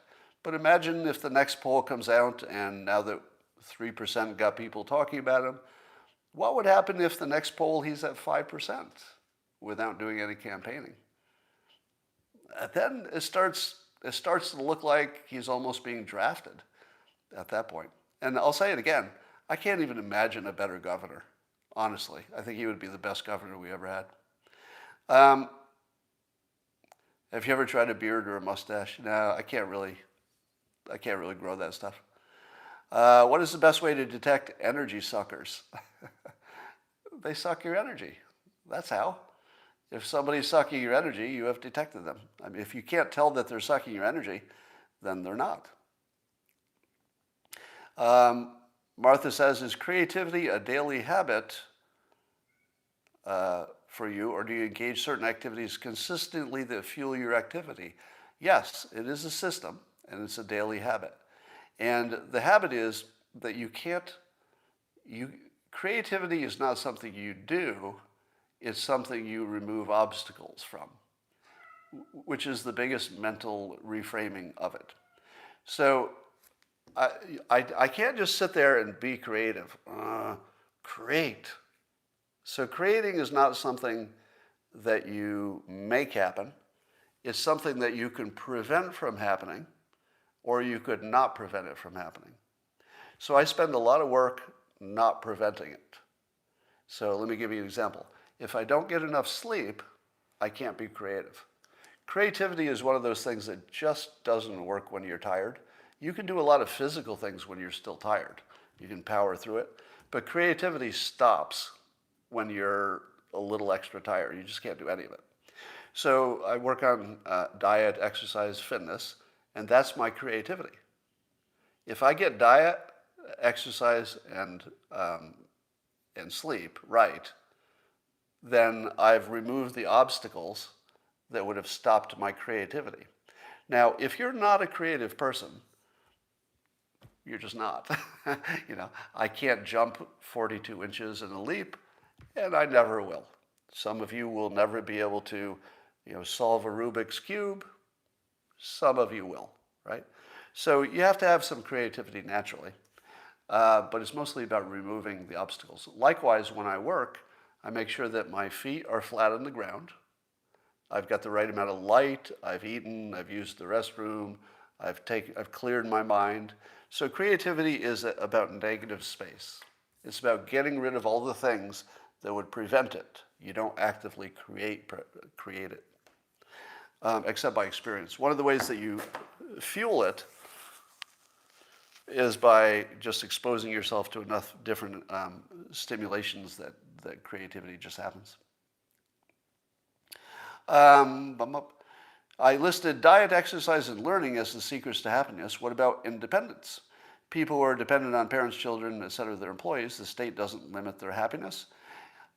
S1: But imagine if the next poll comes out and now that 3% got people talking about him, what would happen if the next poll he's at 5% without doing any campaigning? Then it starts to look like he's almost being drafted at that point. And I'll say it again, I can't even imagine a better governor, honestly. I think he would be the best governor we ever had. Have you ever tried a beard or a mustache? No, I can't really grow that stuff. What is the best way to detect energy suckers? They suck your energy. That's how. If somebody's sucking your energy, you have detected them. I mean, if you can't tell that they're sucking your energy, then they're not. Martha says, is creativity a daily habit for you, or do you engage certain activities consistently that fuel your activity? Yes, it is a system, and it's a daily habit. And the habit is that creativity is not something you do, it's something you remove obstacles from, which is the biggest mental reframing of it. So I can't just sit there and be creative. Create. So creating is not something that you make happen. It's something that you can prevent from happening, or you could not prevent it from happening. So I spend a lot of work not preventing it. So let me give you an example. If I don't get enough sleep, I can't be creative. Creativity is one of those things that just doesn't work when you're tired. You can do a lot of physical things when you're still tired. You can power through it. But creativity stops when you're a little extra tired. You just can't do any of it. So I work on diet, exercise, fitness, and that's my creativity. If I get diet, exercise, and sleep right, then I've removed the obstacles that would have stopped my creativity. Now, if you're not a creative person, you're just not. I can't jump 42 inches in a leap, and I never will. Some of you will never be able to, solve a Rubik's Cube. Some of you will, right? So you have to have some creativity naturally, but it's mostly about removing the obstacles. Likewise, when I work, I make sure that my feet are flat on the ground. I've got the right amount of light. I've eaten. I've used the restroom. I've cleared my mind. So creativity is about negative space. It's about getting rid of all the things that would prevent it. You don't actively create it, except by experience. One of the ways that you fuel it is by just exposing yourself to enough different stimulations that creativity just happens. I listed diet, exercise, and learning as the secrets to happiness. What about independence? People who are dependent on parents, children, etc., their employees, the state doesn't limit their happiness.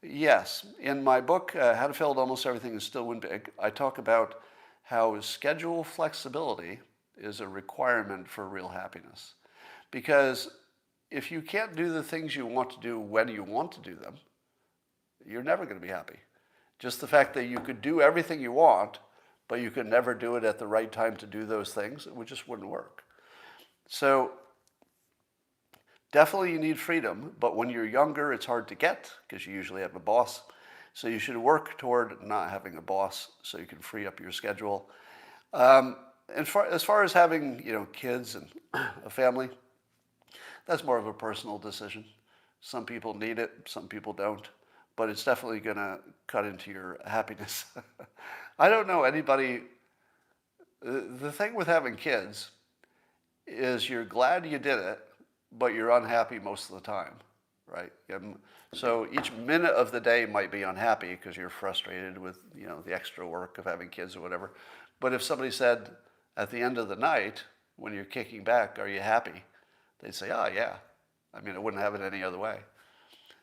S1: Yes. In my book, How to Fail at Almost Everything and Still Win Big, I talk about how schedule flexibility is a requirement for real happiness. Because if you can't do the things you want to do when you want to do them, you're never going to be happy. Just the fact that you could do everything you want, but you could never do it at the right time to do those things, it just wouldn't work. So definitely you need freedom, but when you're younger, it's hard to get because you usually have a boss. So you should work toward not having a boss so you can free up your schedule. And as far as having kids and a family, that's more of a personal decision. Some people need it, some people don't, but it's definitely going to cut into your happiness. I don't know anybody. The thing with having kids is you're glad you did it, but you're unhappy most of the time, right? So each minute of the day might be unhappy because you're frustrated with the extra work of having kids or whatever. But if somebody said at the end of the night when you're kicking back, "Are you happy?" They'd say, "Oh yeah." I mean, I wouldn't have it any other way.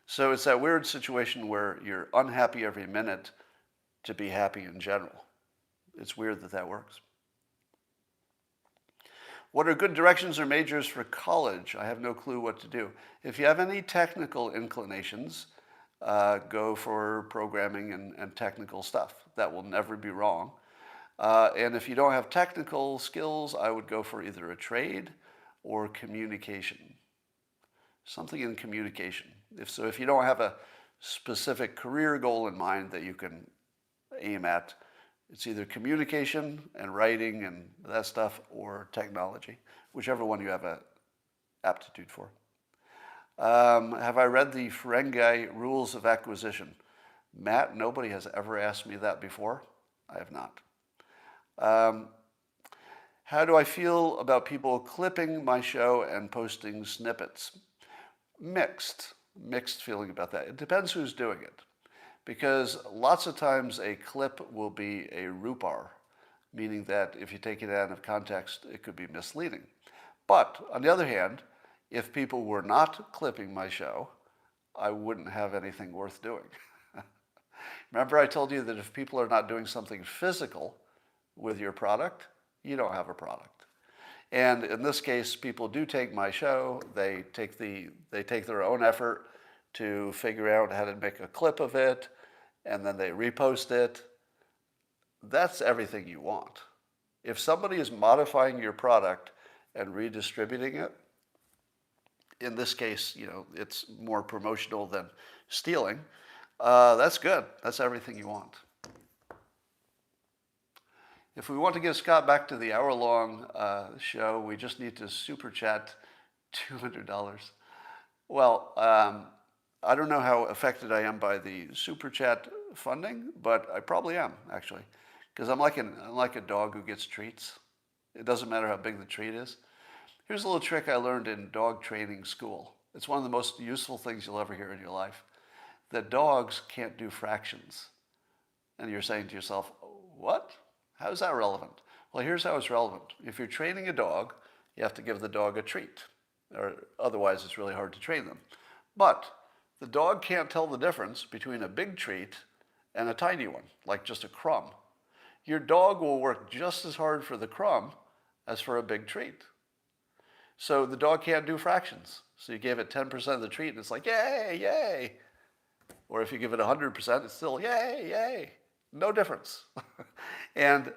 S1: So it's that weird situation where you're unhappy every minute to be happy in general. It's weird that works. What are good directions or majors for college? I have no clue what to do. If you have any technical inclinations, go for programming and technical stuff. That will never be wrong. And if you don't have technical skills, I would go for either a trade or communication. Something in communication. If you don't have a specific career goal in mind that you can aim at, it's either communication and writing and that stuff or technology, whichever one you have an aptitude for. Have I read the Ferengi Rules of Acquisition? Matt, nobody has ever asked me that before. I have not. How do I feel about people clipping my show and posting snippets? Mixed feeling about that. It depends who's doing it. Because lots of times a clip will be a rupar, meaning that if you take it out of context, it could be misleading. But on the other hand, if people were not clipping my show, I wouldn't have anything worth doing. Remember I told you that if people are not doing something physical with your product, you don't have a product. And in this case, people do take my show, they take their own effort to figure out how to make a clip of it, and then they repost it. That's everything you want. If somebody is modifying your product and redistributing it, in this case, it's more promotional than stealing, that's good. That's everything you want. If we want to get Scott back to the hour-long show, we just need to super chat $200. Well, I don't know how affected I am by the super chat funding, but I probably am, actually, because I'm like a dog who gets treats. It doesn't matter how big the treat is. Here's a little trick I learned in dog training school. It's one of the most useful things you'll ever hear in your life. That dogs can't do fractions. And you're saying to yourself, what? How is that relevant? Well, here's how it's relevant. If you're training a dog, you have to give the dog a treat, or otherwise it's really hard to train them. But the dog can't tell the difference between a big treat and a tiny one, like just a crumb. Your dog will work just as hard for the crumb as for a big treat. So the dog can't do fractions. So you gave it 10% of the treat and it's like, yay, yay. Or if you give it 100%, it's still yay, yay. No difference. And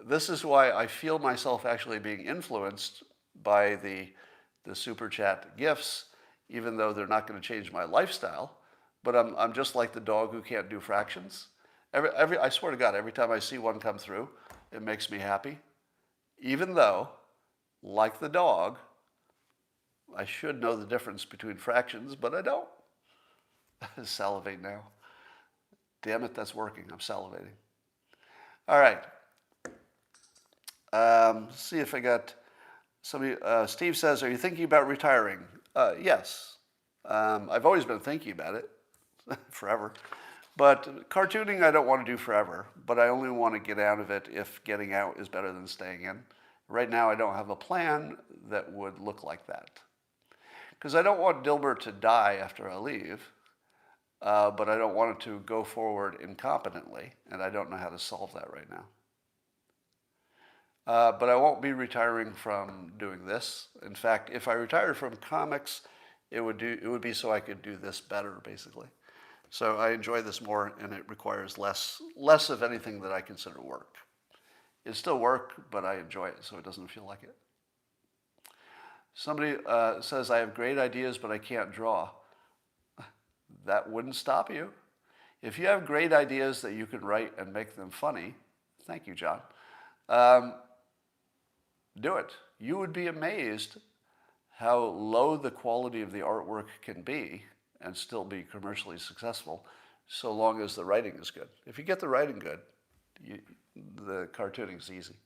S1: this is why I feel myself actually being influenced by the super chat gifts, even though they're not going to change my lifestyle. But I'm just like the dog who can't do fractions. I swear to God, every time I see one come through, it makes me happy. Even though, like the dog, I should know the difference between fractions, but I don't. Salivate now. Damn it, that's working. I'm salivating. All right. See if I got somebody. Steve says, are you thinking about retiring? Yes. I've always been thinking about it forever. But cartooning I don't want to do forever, but I only want to get out of it if getting out is better than staying in. Right now I don't have a plan that would look like that. Because I don't want Dilbert to die after I leave, but I don't want it to go forward incompetently, and I don't know how to solve that right now. But I won't be retiring from doing this. In fact, if I retired from comics, it would be so I could do this better, basically. So I enjoy this more, and it requires less of anything that I consider work. It's still work, but I enjoy it, so it doesn't feel like it. Somebody says, I have great ideas, but I can't draw. That wouldn't stop you. If you have great ideas that you can write and make them funny, thank you, John, do it. You would be amazed how low the quality of the artwork can be and still be commercially successful, so long as the writing is good. If you get the writing good, the cartooning's easy.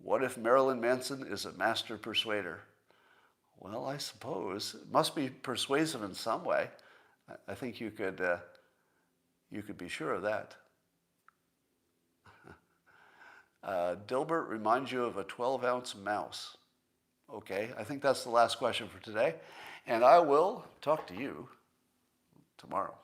S1: What if Marilyn Manson is a master persuader? Well, I suppose it must be persuasive in some way. I think you could be sure of that. Dilbert reminds you of a 12-ounce mouse. Okay, I think that's the last question for today. And I will talk to you tomorrow.